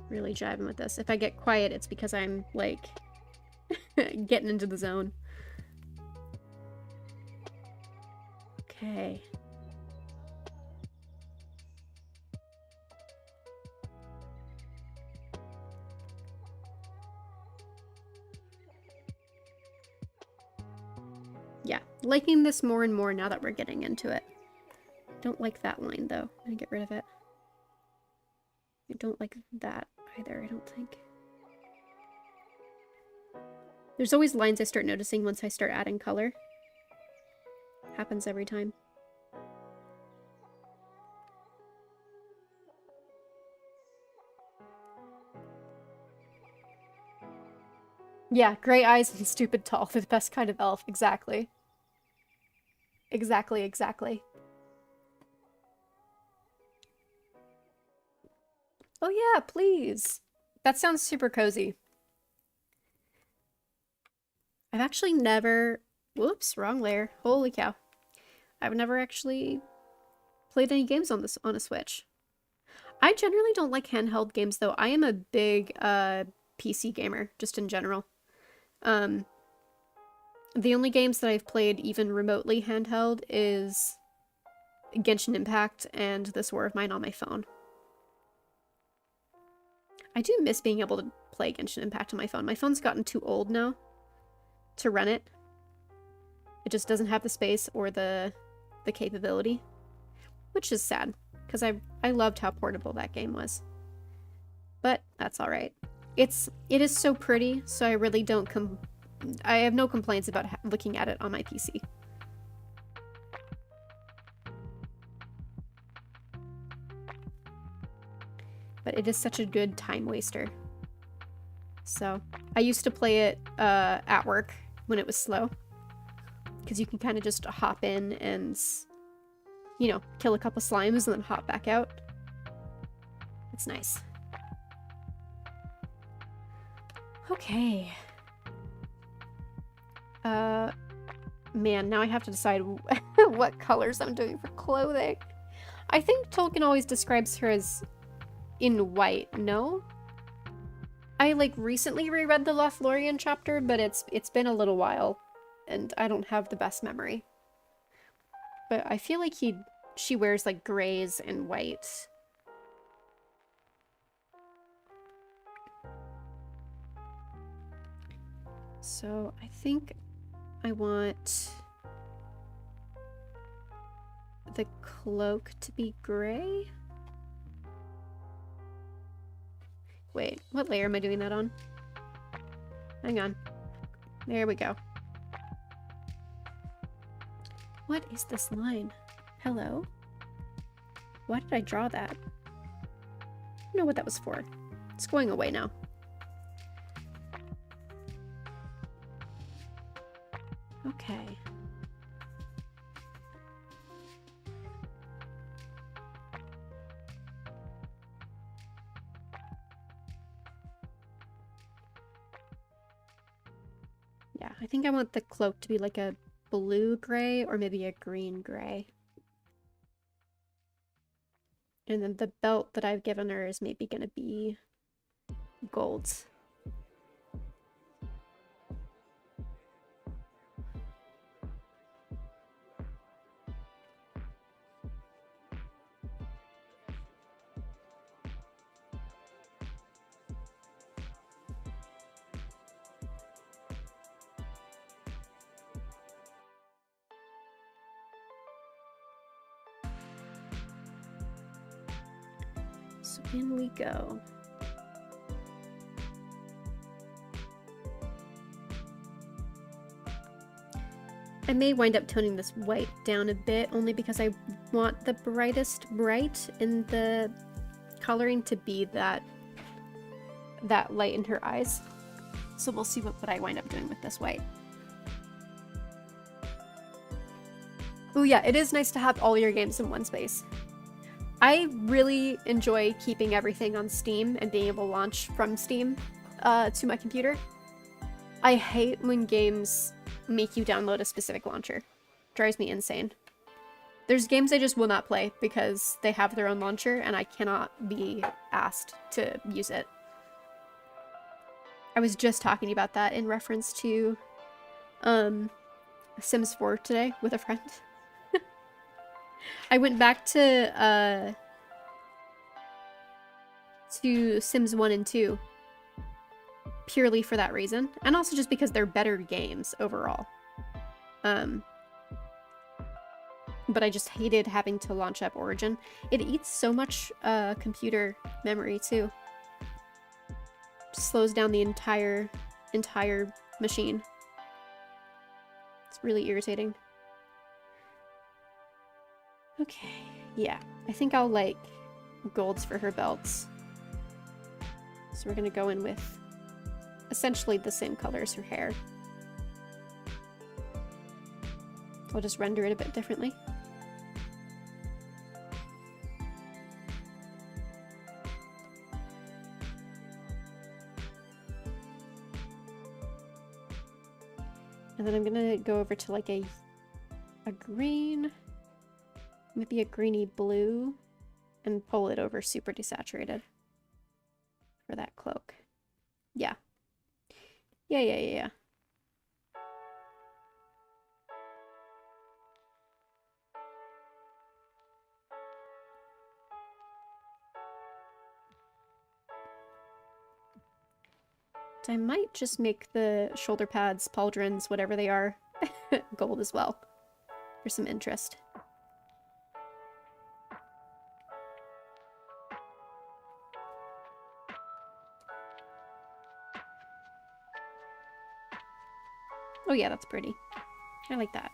Really jiving with this. If I get quiet, it's because I'm, like, getting into the zone. Okay. Yeah, liking this more and more now that we're getting into it. Don't like that line, though. I'm gonna get rid of it. I don't like that either, I don't think. There's always lines I start noticing once I start adding color. Happens every time. Yeah, gray eyes and stupid tall. They're the best kind of elf. Exactly. Exactly, exactly. Oh yeah, please. That sounds super cozy. I've actually never... Whoops, wrong layer. Holy cow. I've never actually played any games on a Switch. I generally don't like handheld games though. I am a big PC gamer, just in general. The only games that I've played even remotely handheld is Genshin Impact and This War of Mine on my phone. I do miss being able to play Genshin Impact on my phone. My phone's gotten too old now to run it. It just doesn't have the space or the capability, which is sad because I loved how portable that game was. But that's all right. It is so pretty, so I really don't I have no complaints about looking at it on my PC. But it is such a good time waster. So I used to play it at work when it was slow, because you can kind of just hop in and, you know, kill a couple slimes and then hop back out. It's nice. Okay. Man, now I have to decide what colors I'm doing for clothing. I think Tolkien always describes her as in white, no? I like recently reread the Lothlorien chapter, but it's been a little while and I don't have the best memory. But I feel like she wears like grays and white. So I think I want the cloak to be gray. Wait, what layer am I doing that on? Hang on. There we go. What is this line? Hello? Why did I draw that? I don't know what that was for. It's going away now. Okay. Yeah, I think I want the cloak to be like a blue gray or maybe a green gray. And then the belt that I've given her is maybe gonna be gold. So in we go. I may wind up toning this white down a bit, only because I want the brightest bright in the coloring to be that light in her eyes. So we'll see what I wind up doing with this white. Oh yeah, it is nice to have all your games in one space. I really enjoy keeping everything on Steam and being able to launch from Steam to my computer. I hate when games make you download a specific launcher. Drives me insane. There's games I just will not play because they have their own launcher and I cannot be asked to use it. I was just talking about that in reference to Sims 4 today with a friend. I went back to Sims 1 and 2 purely for that reason, and also just because they're better games overall. But I just hated having to launch up Origin. It eats so much computer memory too. Just slows down the entire machine. It's really irritating. Okay, yeah. I think I'll like golds for her belts. So we're gonna go in with essentially the same color as her hair. I'll just render it a bit differently. And then I'm gonna go over to like a green, maybe a greeny blue, and pull it over super desaturated for that cloak. Yeah. Yeah. I might just make the shoulder pads, pauldrons, whatever they are, gold as well, for some interest. Oh yeah, that's pretty. I like that.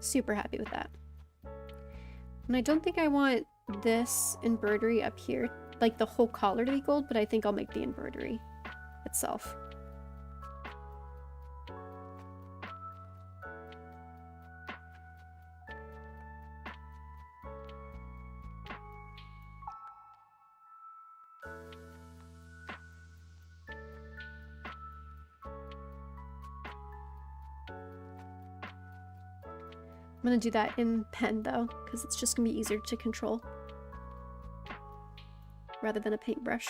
Super happy with that. And I don't think I want this embroidery up here, like the whole collar to be gold, but I think I'll make the embroidery itself. I'm gonna do that in pen though, because it's just gonna be easier to control rather than a paintbrush.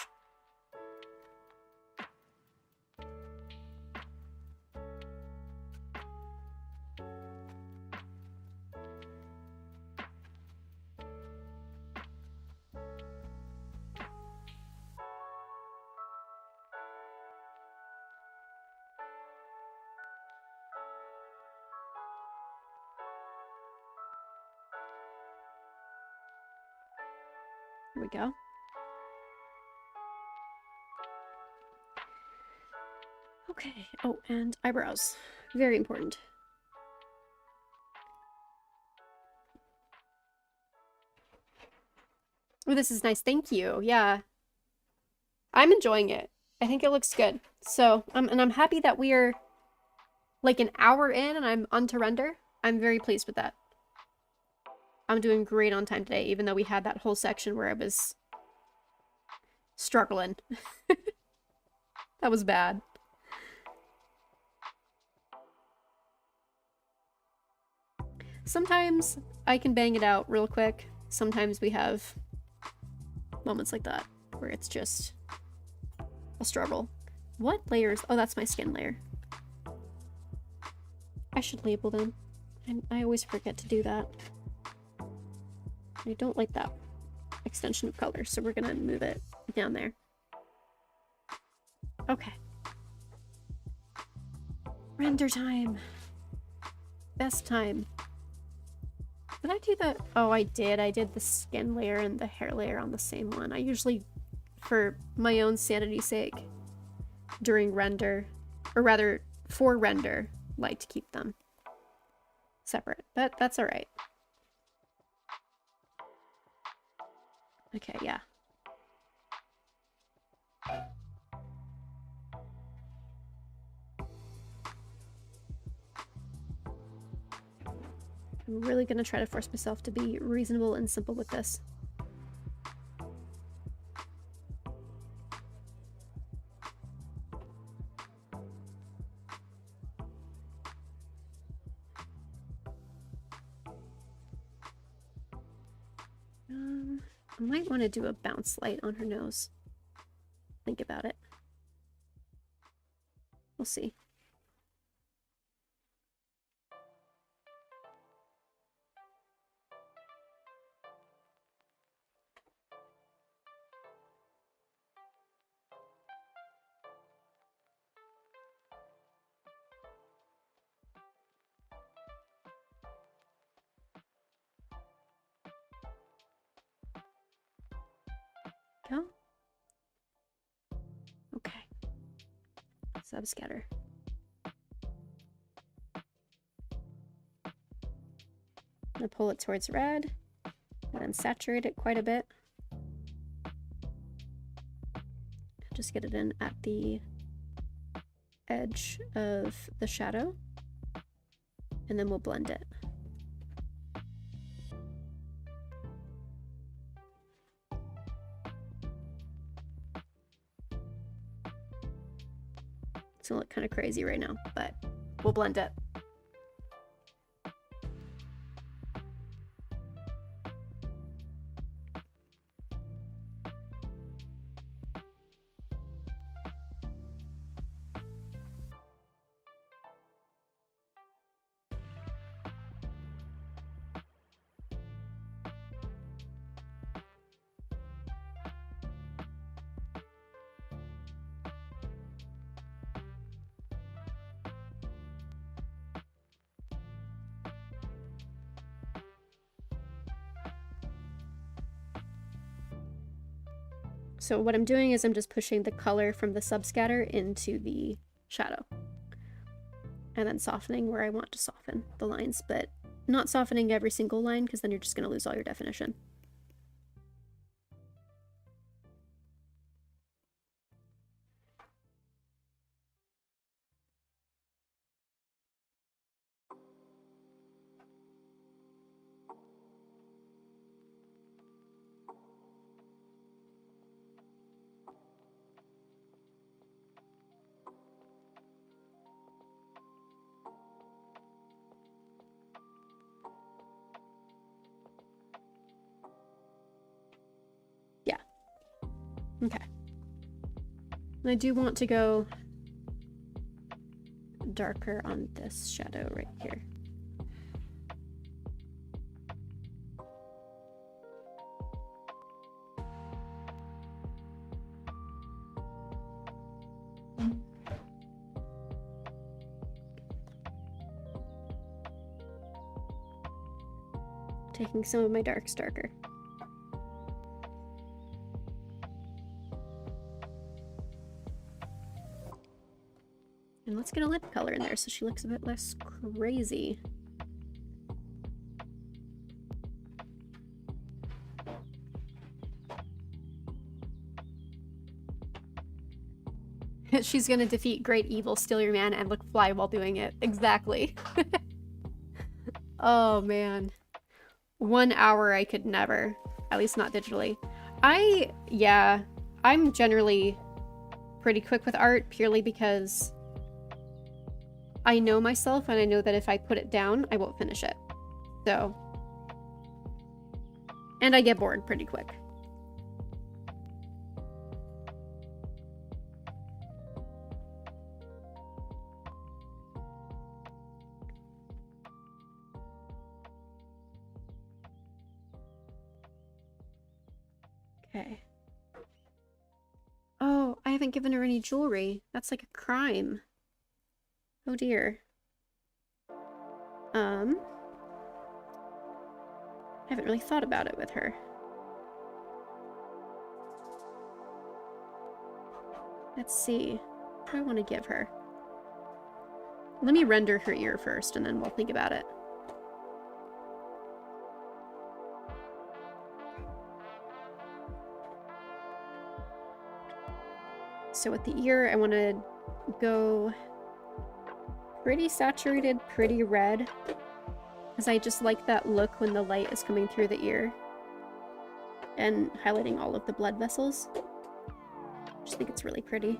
Here we go. Okay. Oh, and eyebrows. Very important. Oh, this is nice. Thank you. Yeah. I'm enjoying it. I think it looks good. So, and I'm happy that we are like an hour in and I'm on to render. I'm very pleased with that. I'm doing great on time today, even though we had that whole section where I was struggling. That was bad. Sometimes I can bang it out real quick. Sometimes we have moments like that where it's just a struggle. What layers? Oh, that's my skin layer. I should label them. I always forget to do that. I don't like that extension of color, so we're gonna move it down there. Okay. Render time. Best time. Did I do the... Oh, I did. I did the skin layer and the hair layer on the same one. I usually, for my own sanity's sake, during render, or rather, for render, like to keep them separate. But that's alright. Okay, yeah. I'm really gonna try to force myself to be reasonable and simple with this. I might want to do a bounce light on her nose. Think about it. We'll see. Go. Okay. Subscatter. I'm gonna pull it towards red and then saturate it quite a bit. Just get it in at the edge of the shadow, and then we'll blend it. It's gonna look kind of crazy right now, but we'll blend it. So what I'm doing is I'm just pushing the color from the subscatter into the shadow. And then softening where I want to soften the lines, but not softening every single line because then you're just going to lose all your definition. Yeah. Okay. And I do want to go darker on this shadow right here. Taking some of my darks darker. And let's get a lip color in there so she looks a bit less crazy. She's gonna defeat great evil, steal your man, and look fly while doing it. Exactly. Oh man. 1 hour I could never. At least not digitally. Yeah, I'm generally pretty quick with art purely because I know myself and I know that if I put it down, I won't finish it. So. And I get bored pretty quick. Okay. Oh, I haven't given her any jewelry. That's like a crime. Oh dear. I haven't really thought about it with her. Let's see. What do I want to give her? Let me render her ear first, and then we'll think about it. So with the ear, I want to go pretty saturated, pretty red, because I just like that look when the light is coming through the ear and highlighting all of the blood vessels. I just think it's really pretty.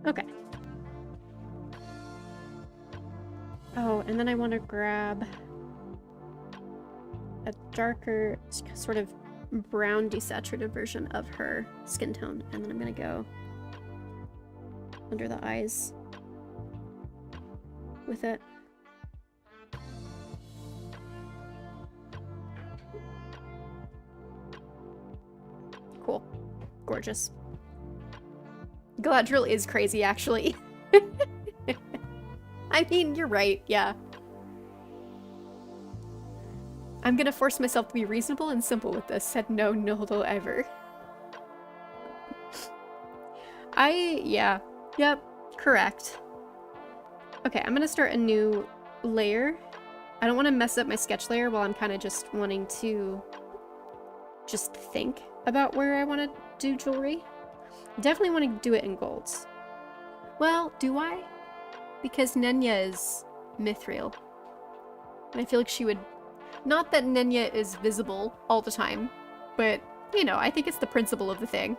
Okay. Oh, and then I want to grab a darker, sort of brown desaturated version of her skin tone, and then I'm gonna go under the eyes with it. Cool. Gorgeous. Galadriel is crazy, actually. I mean, you're right, yeah. I'm gonna force myself to be reasonable and simple with this, said no Noldor ever. Yeah. Yep, correct. Okay, I'm gonna start a new layer. I don't want to mess up my sketch layer while I'm kind of just wanting to just think about where I want to do jewelry. Definitely want to do it in golds. Well, do I? Because Nenya is mithril. And I feel like she would... Not that Nenya is visible all the time, but, you know, I think it's the principle of the thing.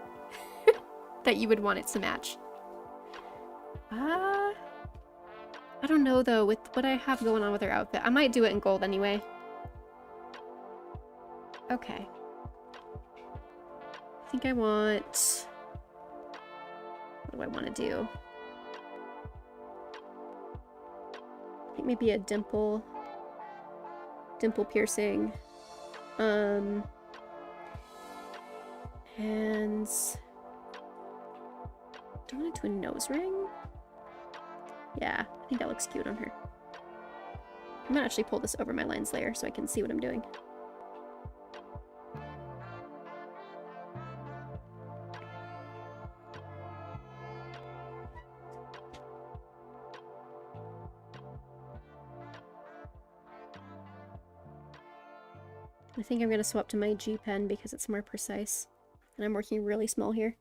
That you would want it to match. I don't know, though, with what I have going on with her outfit. I might do it in gold anyway. Okay. I think I want... What do I want to do? I think maybe a dimple. Dimple piercing. And do I want to do a nose ring? Yeah, I think that looks cute on her. I'm gonna actually pull this over my lens layer so I can see what I'm doing. I think I'm gonna swap to my G pen because it's more precise. And I'm working really small here.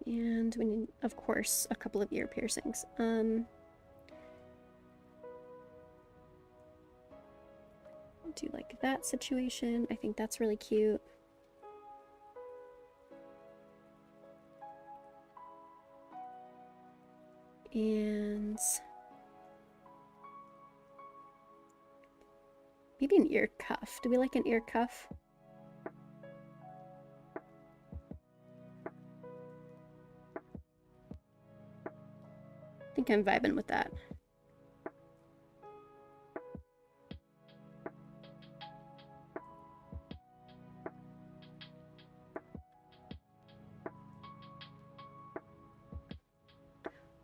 And we need, of course, a couple of ear piercings. Do like that situation. I think that's really cute. And maybe an ear cuff. Do we like an ear cuff? I think I'm vibing with that.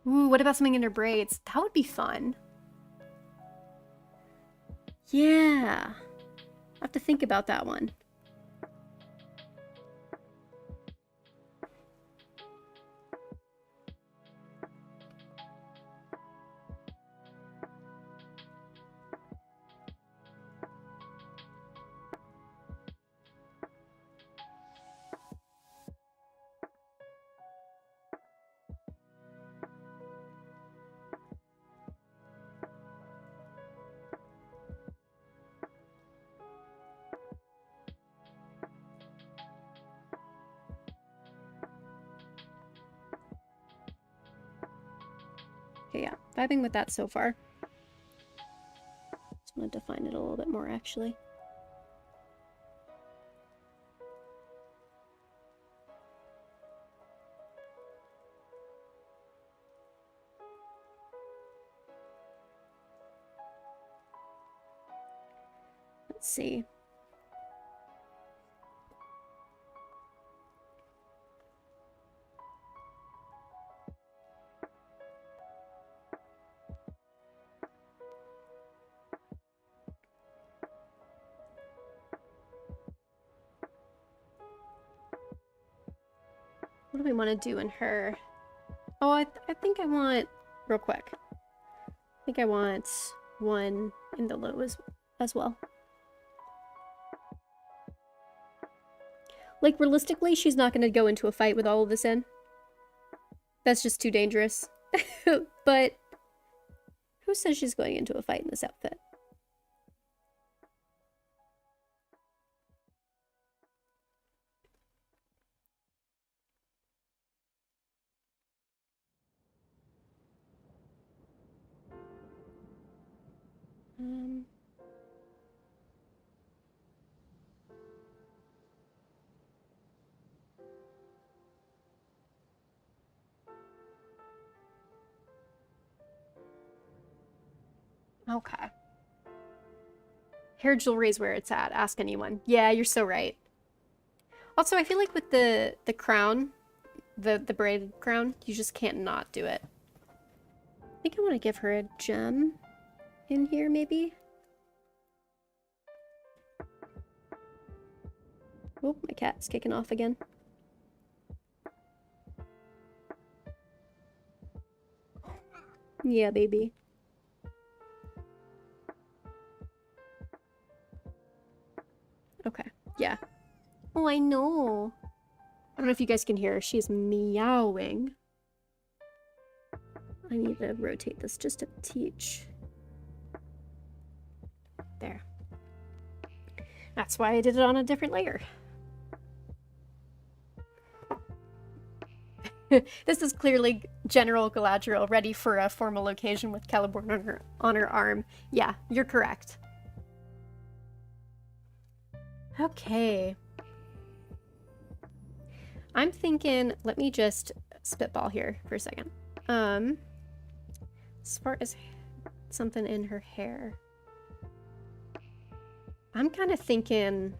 Ooh, what about something in her braids? That would be fun. Yeah. I have to think about that one. Okay, yeah, vibing with that so far. Just want to define it a little bit more, actually. Let's see. What do we want to do in her? Oh, I think I want, real quick. I think I want one in the low as well. Like, realistically, she's not going to go into a fight with all of this in. That's just too dangerous. But who says she's going into a fight in this outfit? Okay. Hair jewelry is where it's at. Ask anyone. Yeah, you're so right. Also, I feel like with the crown, the braided crown, you just can't not do it. I think I want to give her a gem in here, maybe. Oh, my cat's kicking off again. Yeah, baby. Okay, yeah. Oh, I know. I don't know if you guys can hear her. She's meowing. I need to rotate this just a teach. There. That's why I did it on a different layer. This is clearly General Galadriel ready for a formal occasion with Celeborn on her arm. Yeah, you're correct. Okay. I'm thinking, let me just spitball here for a second. As far as something in her hair, I'm kind of thinking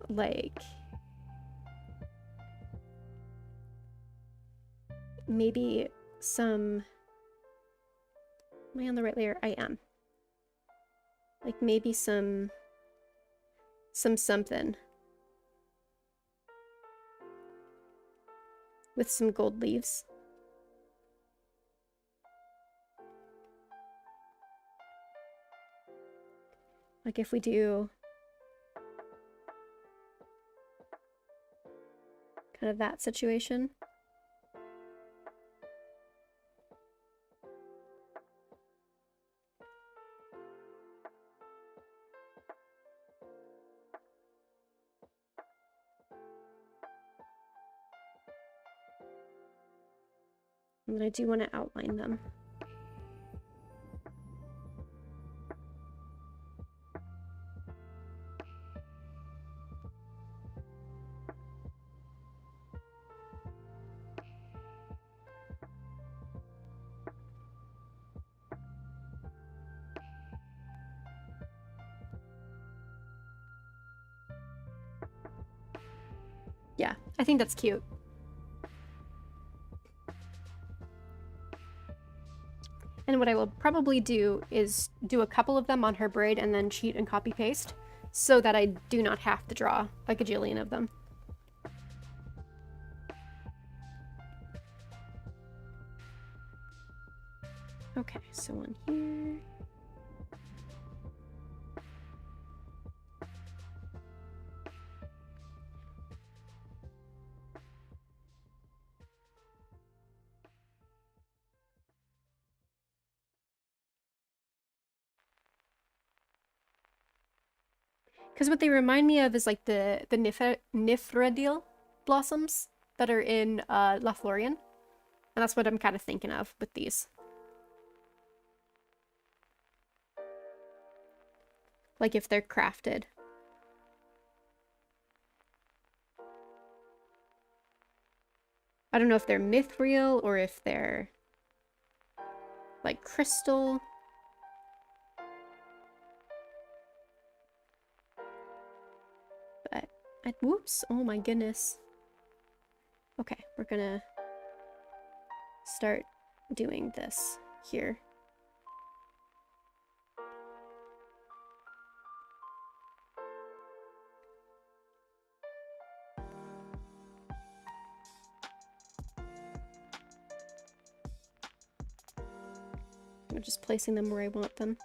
like maybe some, am I on the right layer? I am. Like maybe some something with some gold leaves. Like if we do kind of that situation. And then I do want to outline them. Yeah, I think that's cute. And what I will probably do is do a couple of them on her braid and then cheat and copy paste so that I do not have to draw a gajillion of them. Okay, so one here. Because what they remind me of is like the Nifredil blossoms that are in La Florian. And that's what I'm kind of thinking of with these. Like if they're crafted. I don't know if they're mithril or if they're like crystal. But, whoops, oh my goodness. Okay, we're gonna start doing this here. I'm just placing them where I want them.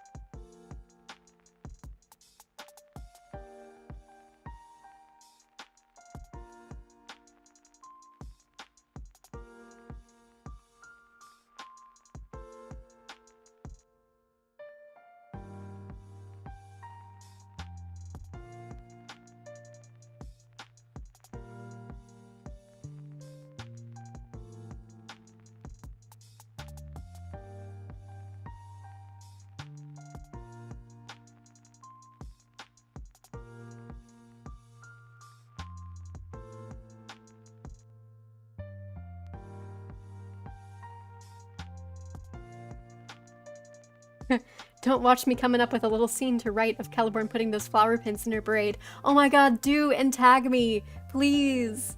Don't watch me coming up with a little scene to write of Celeborn putting those flower pins in her braid. Oh my god, do and tag me, please.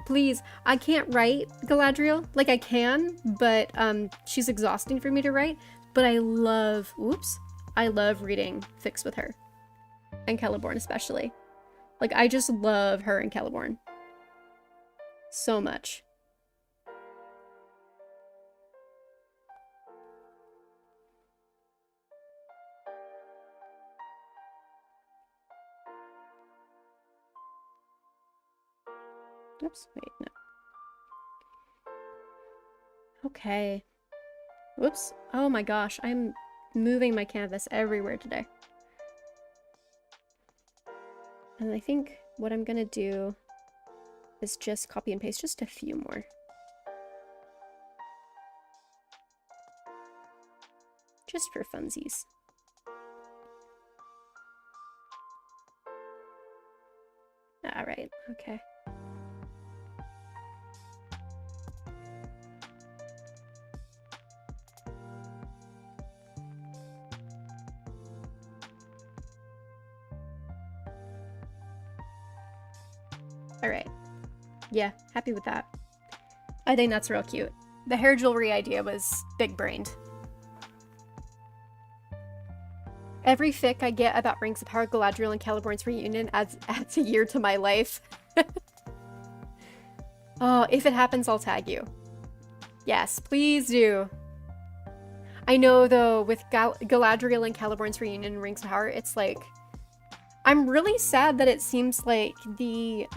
Please. I can't write Galadriel. Like, I can, but she's exhausting for me to write. But I love, I love reading fics with her. And Celeborn especially. Like, I just love her and Celeborn. So much. Oops, wait, no. Okay. Whoops. Oh my gosh, I'm moving my canvas everywhere today. And I think what I'm gonna do is just copy and paste just a few more. Just for funsies. Yeah, right. Okay. All right. Yeah, happy with that. I think that's real cute. The hair jewelry idea was big-brained. Every fic I get about Rings of Power, Galadriel, and Celeborn's reunion adds a year to my life. Oh, if it happens, I'll tag you. Yes, please do. I know, though, with Galadriel and Celeborn's reunion in Rings of Power, it's like... I'm really sad that it seems like the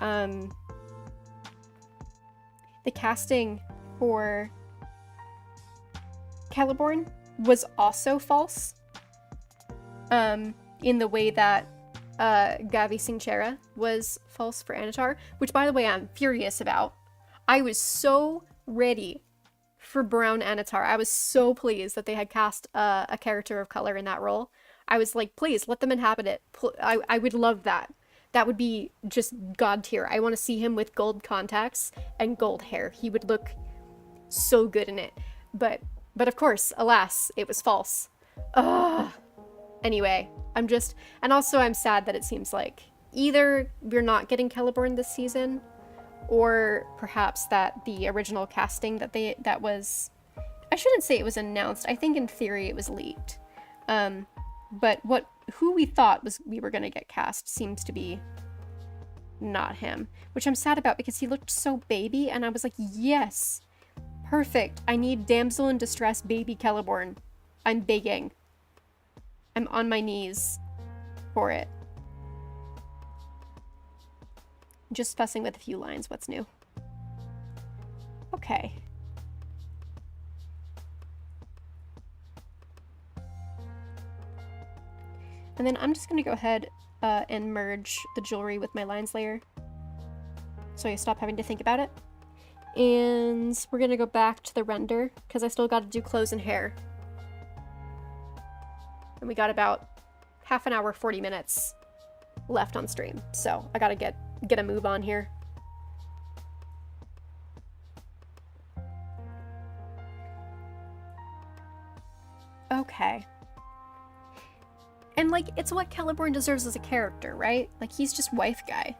casting for Celeborn was also false. In the way that Gavi Singchera was false for Anatar, which, by the way, I'm furious about. I was so ready for Brown Anatar. I was so pleased that they had cast a character of color in that role. I was like, please, let them inhabit it. I would love that. That would be just god tier. I want to see him with gold contacts and gold hair. He would look so good in it. But of course, alas, it was false. Ugh. Anyway, and also I'm sad that it seems like either we're not getting Celeborn this season, or perhaps that the original casting that was, I shouldn't say it was announced. I think in theory it was leaked. But who we thought we were gonna get cast seems to be not him, which I'm sad about because he looked so baby, and I was like, yes, perfect. I need damsel in distress baby Celeborn. I'm begging. I'm on my knees for it. Just fussing with a few lines. What's new? Okay. And then I'm just going to go ahead and merge the jewelry with my lines layer so I stop having to think about it. And we're going to go back to the render because I still got to do clothes and hair. And we got about half an hour, 40 minutes left on stream. So I got to get a move on here. Okay. And, like, it's what Celeborn deserves as a character, right? Like, he's just wife guy.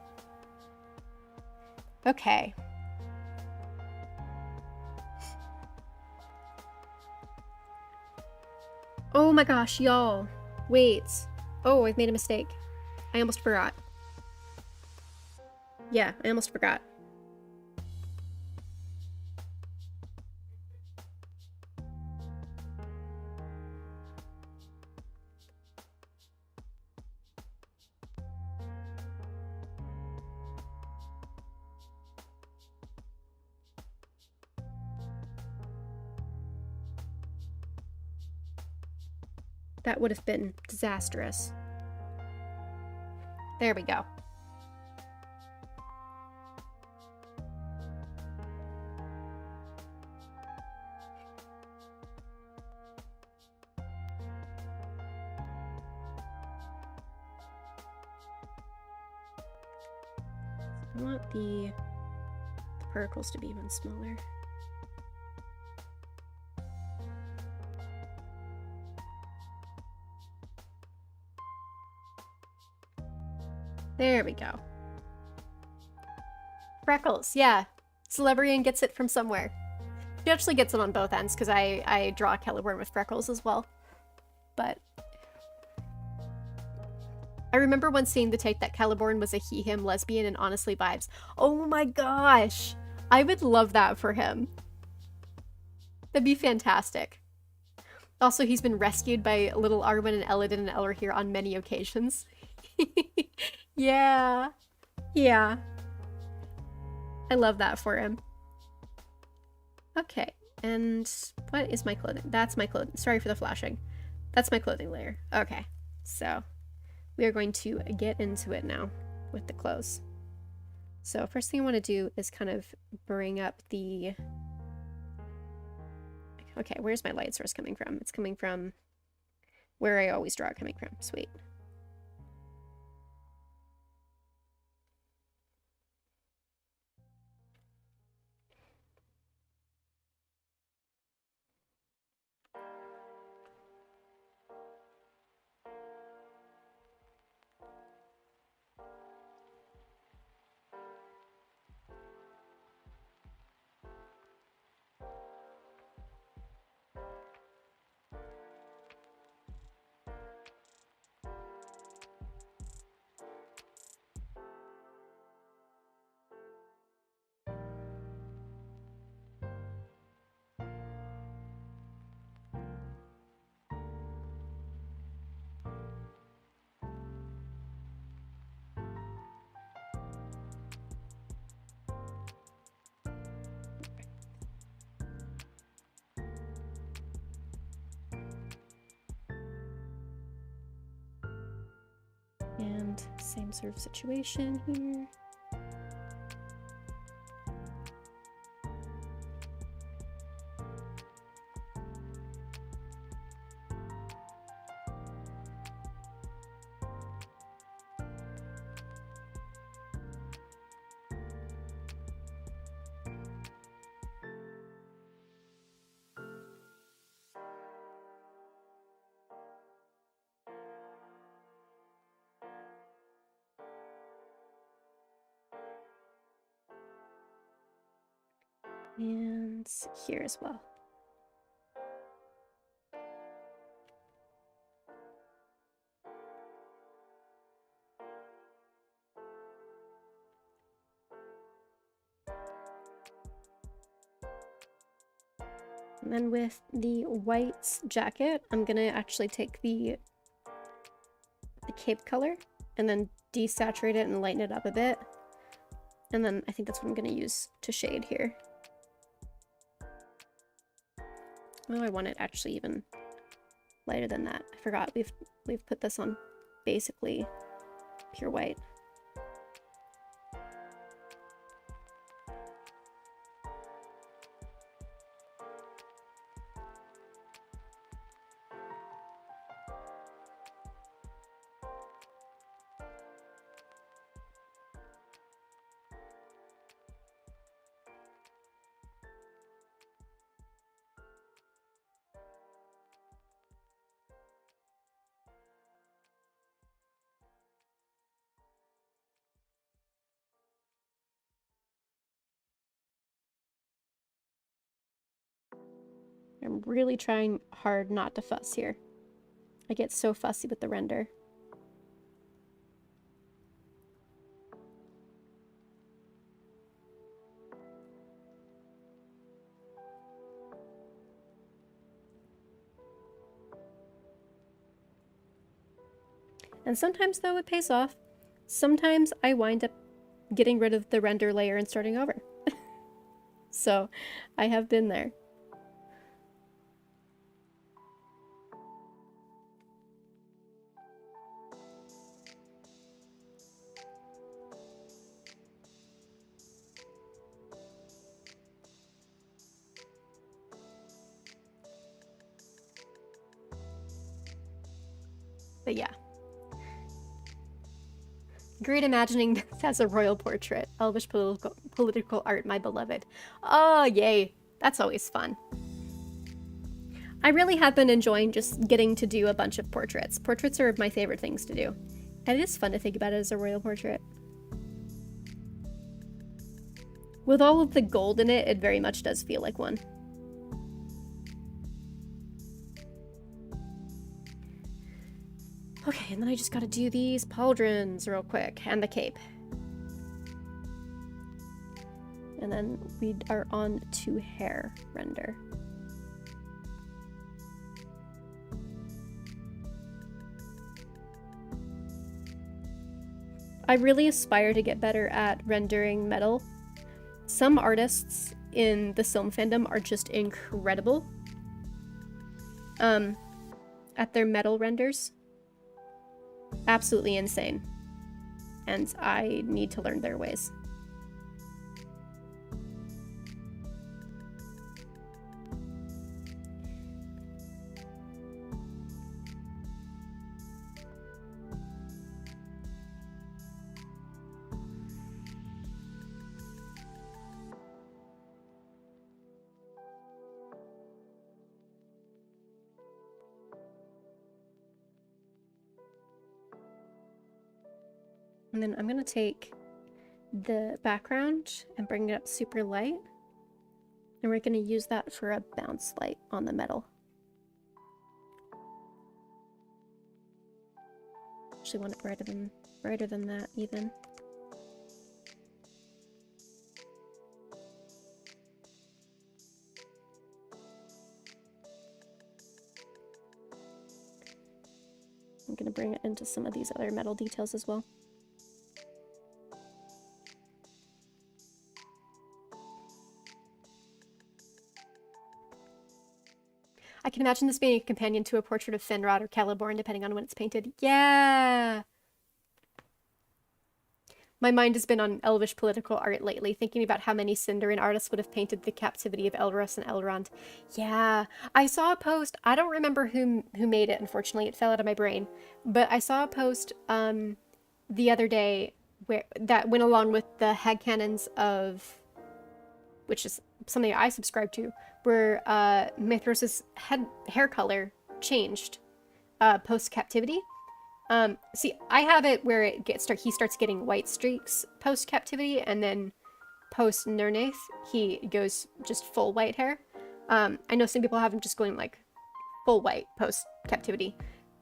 Okay. Oh my gosh, y'all. Wait. Oh, I've made a mistake. I almost forgot. Yeah, I almost forgot. That would have been disastrous. There we go. I want the particles to be even smaller. There we go. Freckles, yeah. Celebrian gets it from somewhere. She actually gets it on both ends because I draw Celeborn with freckles as well. But I remember once seeing the take that Celeborn was a he-him lesbian and honestly vibes. Oh my gosh! I would love that for him. That'd be fantastic. Also, he's been rescued by little Arwen and Elodin and Elrahir on many occasions. Yeah. Yeah. I love that for him. Okay, and what is my clothing? That's my clothing. Sorry for the flashing. That's my clothing layer. Okay, so we are going to get into it now with the clothes. So first thing I want to do is kind of bring up the... Okay, where's my light source coming from? It's coming from where I always draw it coming from. Sweet. Same sort of situation here. And here as well. And then with the white jacket, I'm gonna actually take the cape color and then desaturate it and lighten it up a bit. And then I think that's what I'm gonna use to shade here. Oh, I want it actually even lighter than that. I forgot we've put this on basically pure white. I'm really trying hard not to fuss here. I get so fussy with the render. And sometimes though it pays off. Sometimes I wind up getting rid of the render layer and starting over. So I have been there. But yeah. Great imagining this as a royal portrait. Elvish political art, my beloved. Oh, yay. That's always fun. I really have been enjoying just getting to do a bunch of portraits. Portraits are my favorite things to do. And it is fun to think about it as a royal portrait. With all of the gold in it, it very much does feel like one. Okay, and then I just gotta do these pauldrons real quick, and the cape. And then we are on to hair render. I really aspire to get better at rendering metal. Some artists in the Silm fandom are just incredible at their metal renders. Absolutely insane. And I need to learn their ways. And then I'm gonna take the background and bring it up super light. And we're gonna use that for a bounce light on the metal. Actually want it brighter than that even. I'm gonna bring it into some of these other metal details as well. I can imagine this being a companion to a portrait of Fanart or Celeborn, depending on when it's painted. Yeah! My mind has been on elvish political art lately, thinking about how many Sindarin artists would have painted the captivity of Elros and Elrond. Yeah, I saw a post. I don't remember who made it, unfortunately. It fell out of my brain. But I saw a post the other day that went along with the headcanons of, which is something I subscribe to, where Mithros's hair color changed post-captivity. See, I have it where he starts getting white streaks post-captivity, and then post-Nirnaeth, he goes just full white hair. I know some people have him just going like full white post-captivity.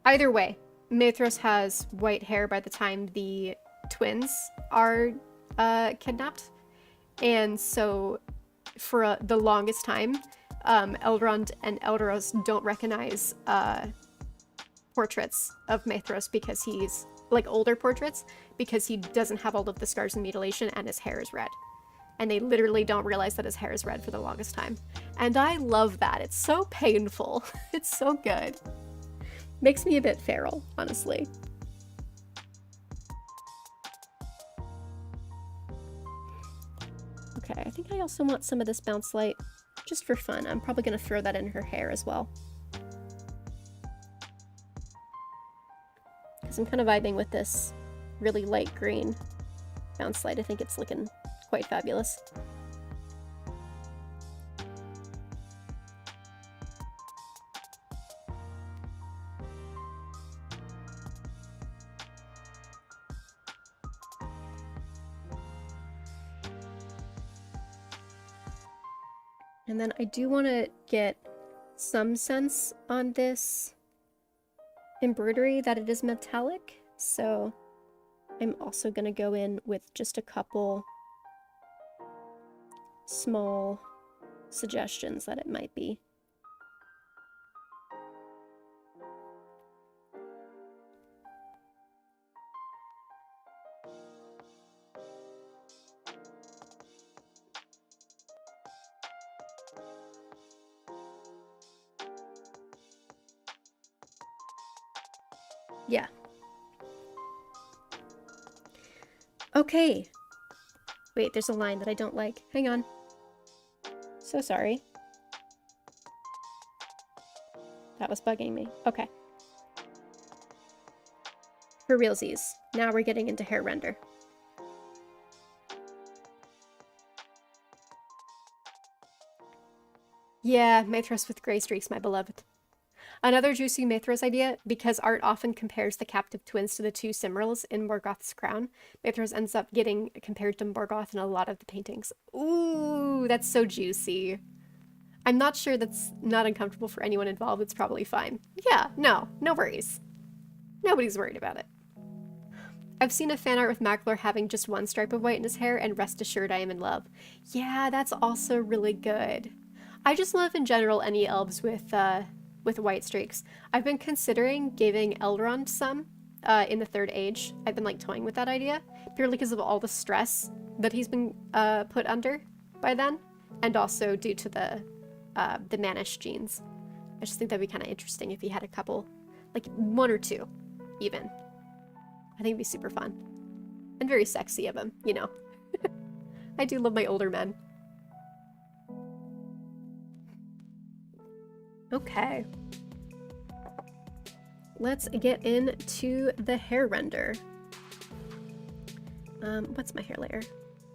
Either way, Mithros has white hair by the time the twins are kidnapped. And so for the longest time, Elrond and Eldaros don't recognize portraits of Mithros because he's like older portraits, because he doesn't have all of the scars and mutilation and his hair is red. And they literally don't realize that his hair is red for the longest time. And I love that. It's so painful. It's so good. Makes me a bit feral, honestly. Okay, I think I also want some of this bounce light just for fun. I'm probably going to throw that in her hair as well. Because I'm kind of vibing with this really light green bounce light. I think it's looking quite fabulous. And then I do want to get some sense on this embroidery that it is metallic, so I'm also going to go in with just a couple small suggestions that it might be. Yeah. Okay. Wait, there's a line that I don't like. Hang on. So sorry. That was bugging me. Okay. For realsies. Now we're getting into hair render. Yeah, Mithras with gray streaks, my beloved. Another juicy Mithras idea, because art often compares the captive twins to the two Cymrils in Morgoth's crown, Mithras ends up getting compared to Morgoth in a lot of the paintings. Ooh, that's so juicy. I'm not sure that's not uncomfortable for anyone involved. It's probably fine. Yeah, no worries. Nobody's worried about it. I've seen a fan art with Mackler having just one stripe of white in his hair, and rest assured I am in love. Yeah, that's also really good. I just love in general any elves with white streaks. I've been considering giving Elrond some in the Third Age. I've been like toying with that idea, purely because of all the stress that he's been put under by then, and also due to the Manish genes. I just think that'd be kind of interesting if he had a couple, like one or two, even. I think it'd be super fun. And very sexy of him, you know. I do love my older men. Okay. Let's get into the hair render. What's my hair layer?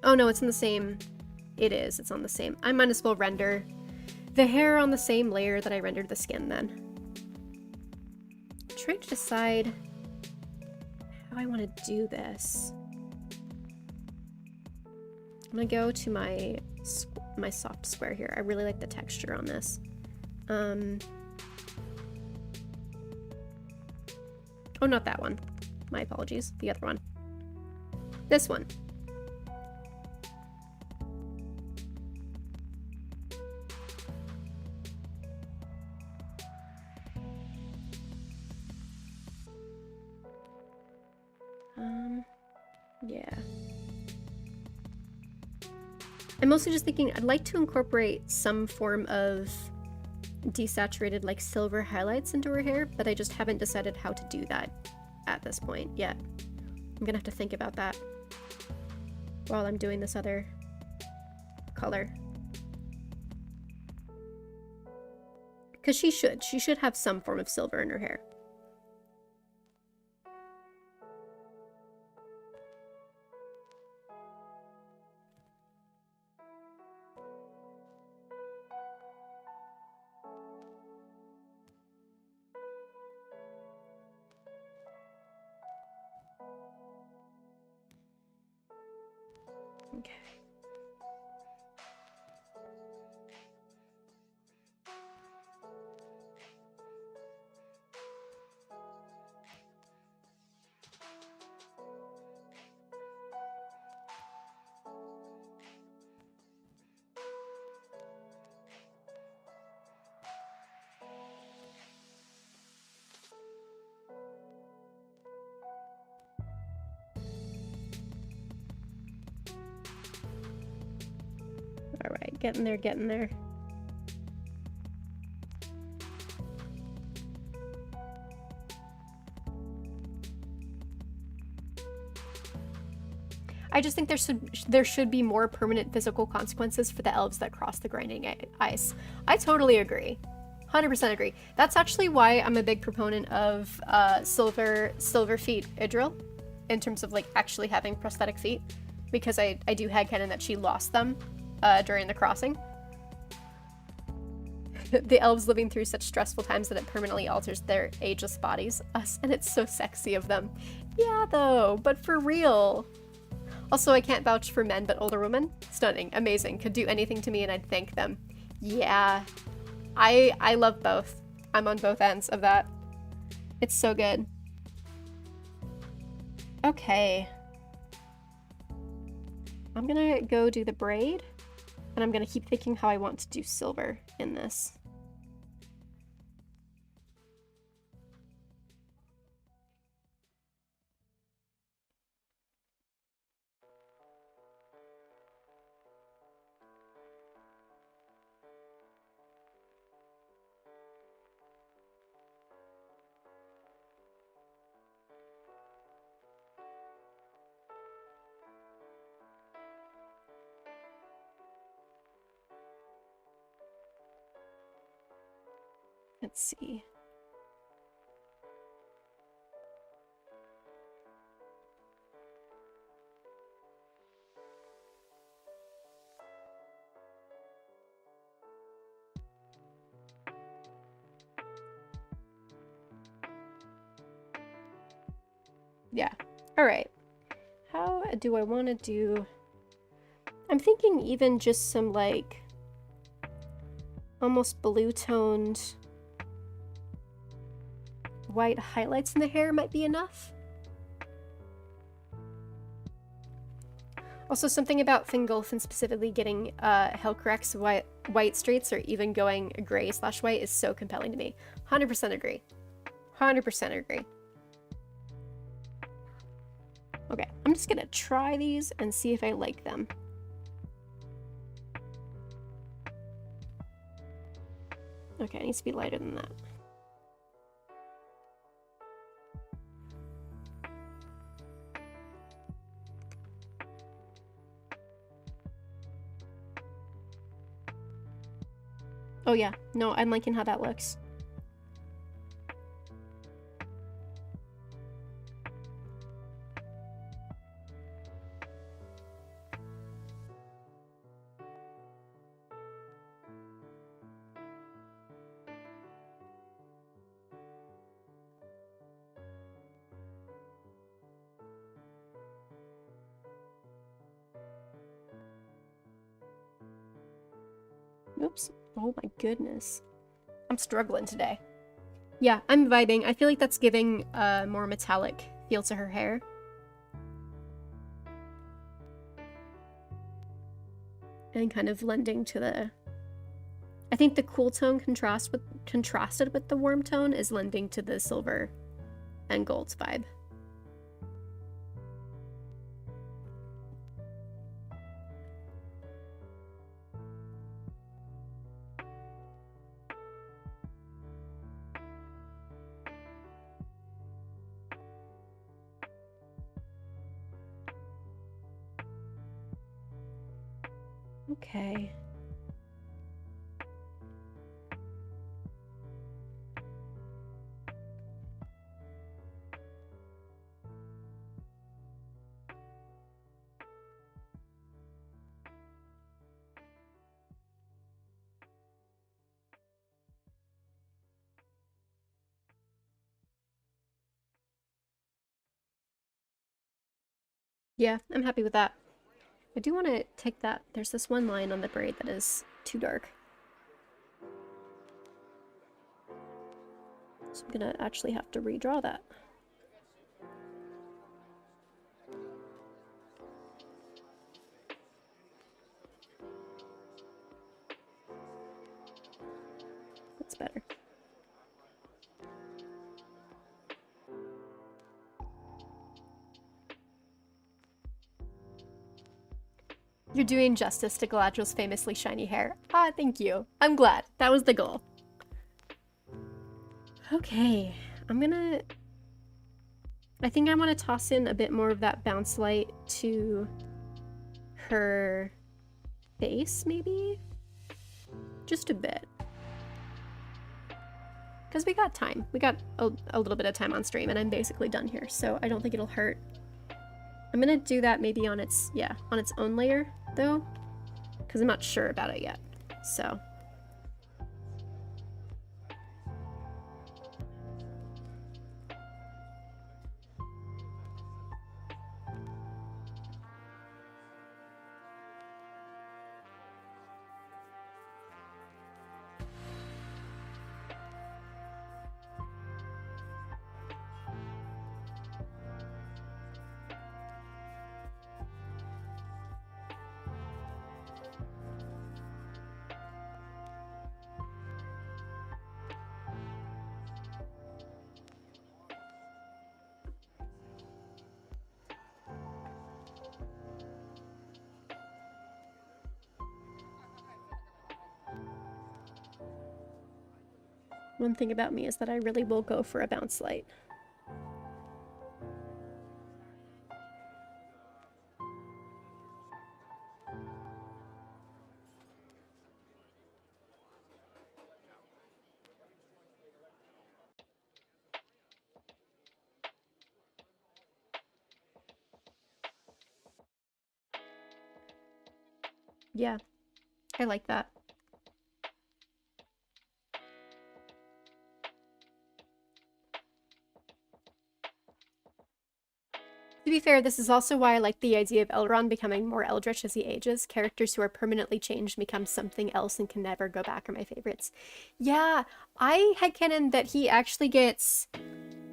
Oh no, it's in the same... It is, it's on the same. I might as well render the hair on the same layer that I rendered the skin then. I'm trying to decide how I want to do this. I'm gonna go to my soft square here. I really like the texture on this. Oh, not that one. My apologies. The other one. This one. Yeah. I'm mostly just thinking I'd like to incorporate some form of desaturated like silver highlights into her hair, but I just haven't decided how to do that at this point yet. I'm gonna have to think about that. while I'm doing this other color. Because she should have some form of silver in her hair. Okay. All right, getting there, getting there. I just think there should be more permanent physical consequences for the elves that cross the grinding ice. I totally agree. 100% agree. That's actually why I'm a big proponent of silver feet Idril in terms of like actually having prosthetic feet, because I do headcanon that she lost them during the crossing. The elves living through such stressful times that it permanently alters their ageless bodies. Us, and it's so sexy of them. Yeah, though, but for real. Also, I can't vouch for men, but older women, stunning, amazing, could do anything to me and I'd thank them. Yeah, I love both. I'm on both ends of that. It's so good. Okay. I'm gonna go do the braid, and I'm gonna keep thinking how I want to do silver in this. Let's see. Yeah. All right. How do I want to do... I'm thinking even just some, like, almost blue-toned white highlights in the hair might be enough. Also, something about Fingolfin specifically getting Helcrex white streaks, or even going gray/white, is so compelling to me. 100% agree. 100% agree. Okay, I'm just gonna try these and see if I like them. Okay, it needs to be lighter than that. Oh yeah, no, I'm liking how that looks. Oops. Oh my goodness. I'm struggling today. Yeah, I'm vibing. I feel like that's giving a more metallic feel to her hair. And kind of lending to the... I think the cool tone contrasted with the warm tone is lending to the silver and gold's vibe. Okay. Yeah, I'm happy with that. I do want to take that. There's this one line on the braid that is too dark. So I'm gonna actually have to redraw that. That's better. You're doing justice to Galadriel's famously shiny hair. Ah, thank you. I'm glad. That was the goal. Okay, I think I want to toss in a bit more of that bounce light to her face, maybe? Just a bit. Because we got time. We got a little bit of time on stream, and I'm basically done here, so I don't think it'll hurt. I'm gonna do that maybe on its own layer, though, because I'm not sure about it yet, so... One thing about me is that I really will go for a bounce light. Yeah, I like that. To be fair, this is also why I like the idea of Elrond becoming more eldritch as he ages. Characters who are permanently changed become something else and can never go back are my favorites. Yeah, I headcanon that he actually gets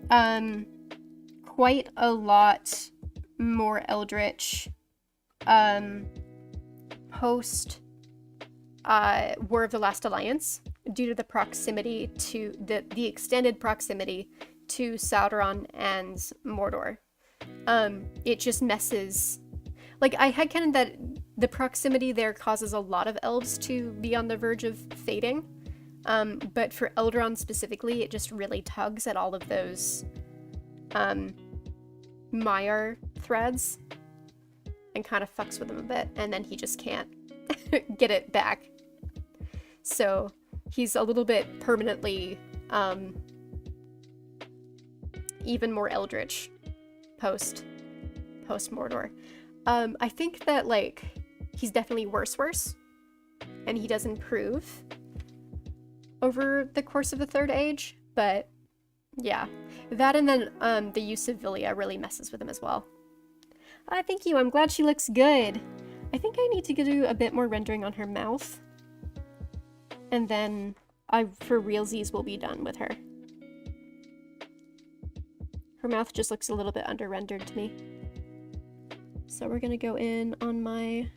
quite a lot more eldritch post War of the Last Alliance due to the proximity to the extended proximity to Sauron and Mordor. It just messes. Like, I headcanon that the proximity there causes a lot of elves to be on the verge of fading. But for Elrond specifically, it just really tugs at all of those Maiar threads and kind of fucks with them a bit, and then he just can't get it back. So he's a little bit permanently even more eldritch post Mordor. I think that, like, he's definitely worse, and he does improve over the course of the Third Age, but yeah. That and then the use of Vilya really messes with him as well. Thank you, I'm glad she looks good. I think I need to do a bit more rendering on her mouth. And then for realsies, will be done with her. Her mouth just looks a little bit under-rendered to me. So we're gonna go in on my...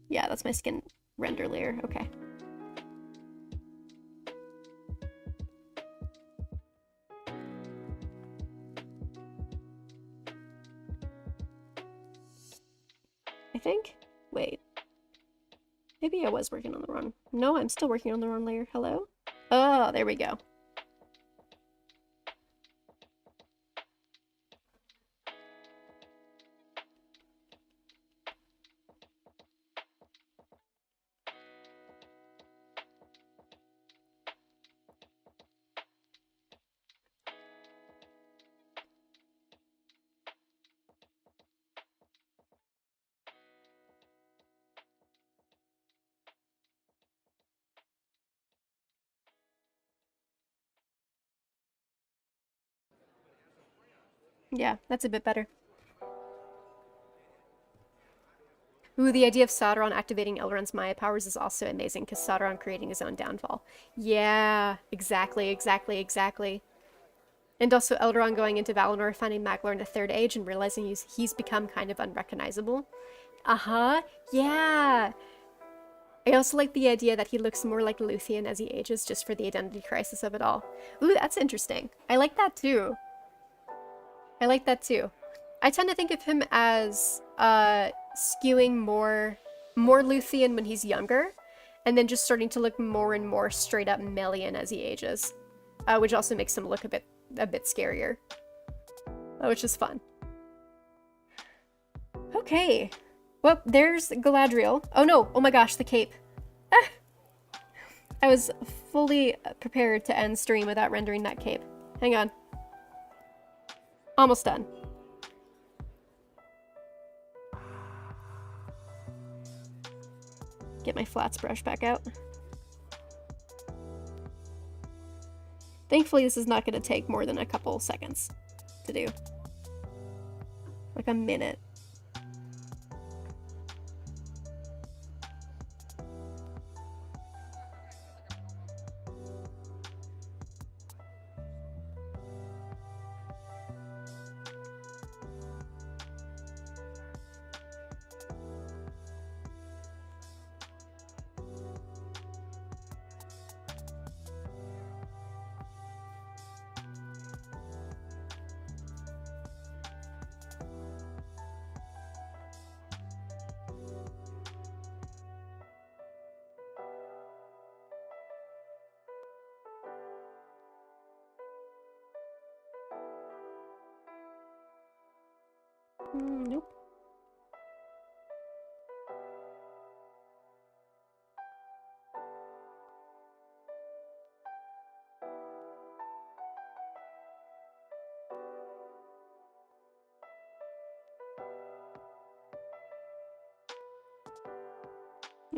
Yeah, that's my skin render layer. Okay. I think? Wait. Maybe I was working on the wrong... No, I'm still working on the wrong layer. Hello? Oh, there we go. Yeah, that's a bit better. Ooh, the idea of Sauron activating Elrond's Maya powers is also amazing, because Sauron creating his own downfall. Yeah, exactly, exactly, exactly. And also Elrond going into Valinor, finding Maglor in the Third Age, and realizing he's become kind of unrecognizable. Uh-huh, yeah. I also like the idea that he looks more like Luthien as he ages, just for the identity crisis of it all. Ooh, that's interesting. I like that too. I like that too. I tend to think of him as skewing more Luthien when he's younger, and then just starting to look more and more straight up Melian as he ages, which also makes him look a bit scarier, which is fun. Okay, well, there's Galadriel. Oh no! Oh my gosh, the cape. Ah! I was fully prepared to end stream without rendering that cape. Hang on. Almost done. Get my flats brush back out. Thankfully, this is not going to take more than a couple seconds to do. Like a minute. Nope.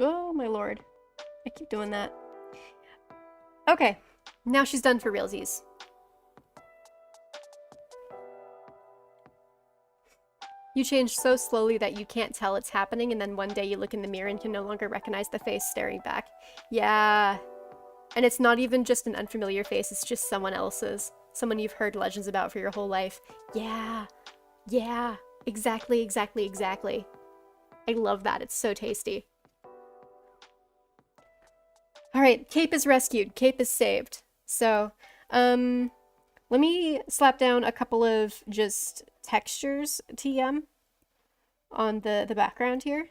Oh my lord. I keep doing that. Okay, now she's done for realsies. You change so slowly that you can't tell it's happening, and then one day you look in the mirror and can no longer recognize the face staring back. Yeah. And it's not even just an unfamiliar face, it's just someone else's. Someone you've heard legends about for your whole life. Yeah. Yeah. Exactly, exactly, exactly. I love that. It's so tasty. Alright, Cape is rescued. Cape is saved. So, let me slap down a couple of just textures TM on the background here.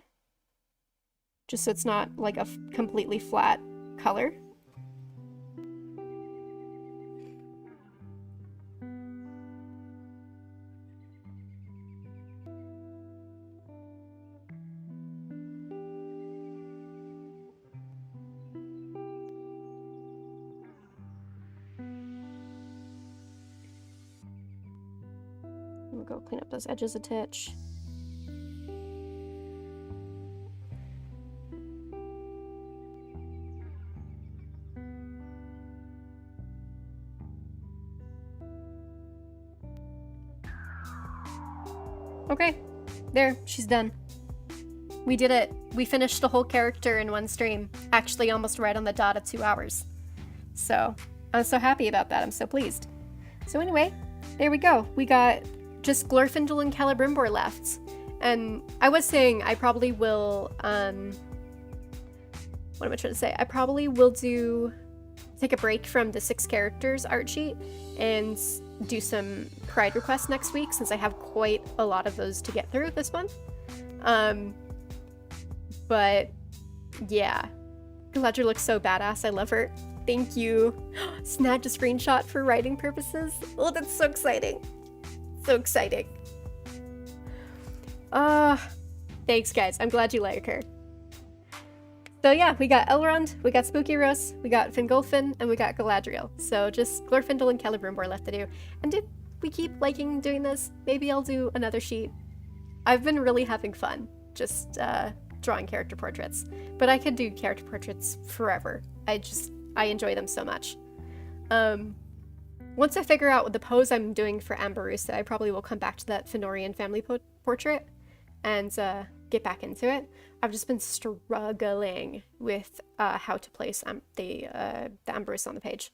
Just so it's not like a completely flat color. We'll go clean up those edges a titch. Okay, there, she's done. We did it. We finished the whole character in one stream. Actually, almost right on the dot of 2 hours. So, I'm so happy about that. I'm so pleased. So anyway, there we go. We got just Glorfindel and Celebrimbor left. And I was saying I probably will, what am I trying to say? I probably will take a break from the 6 characters art sheet and do some pride requests next week, since I have quite a lot of those to get through this month. But yeah, Galadriel looks so badass. I love her. Thank you. Snagged a screenshot for writing purposes. Oh, that's so exciting. So exciting. Thanks guys. I'm glad you like her. So yeah, we got Elrond, we got Spooky Rose, we got Fingolfin, and we got Galadriel. So just Glorfindel and Celebrimbor left to do. And if we keep liking doing this, maybe I'll do another sheet. I've been really having fun just drawing character portraits. But I could do character portraits forever. I enjoy them so much. once I figure out the pose I'm doing for Amberusa, I probably will come back to that Fenorian family portrait and get back into it. I've just been struggling with how to place the Amberusa on the page.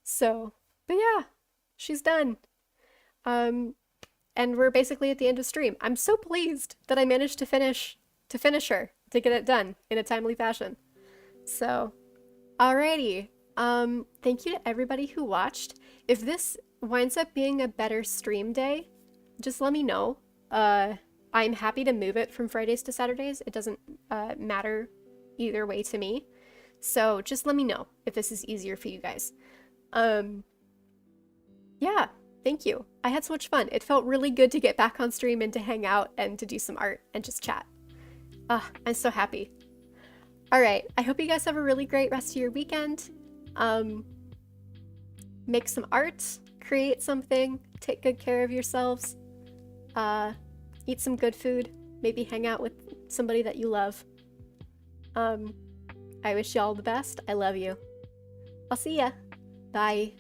So, but yeah, she's done. And we're basically at the end of stream. I'm so pleased that I managed to finish her, to get it done in a timely fashion. So, alrighty. Thank you to everybody who watched. If this winds up being a better stream day, just let me know. I'm happy to move it from Fridays to Saturdays. It doesn't matter either way to me. So just let me know if this is easier for you guys. Yeah, thank you. I had so much fun. It felt really good to get back on stream and to hang out and to do some art and just chat. I'm so happy. All right, I hope you guys have a really great rest of your weekend. Make some art, create something, take good care of yourselves, eat some good food, maybe hang out with somebody that you love. I wish you all the best. I love you. I'll see ya. Bye.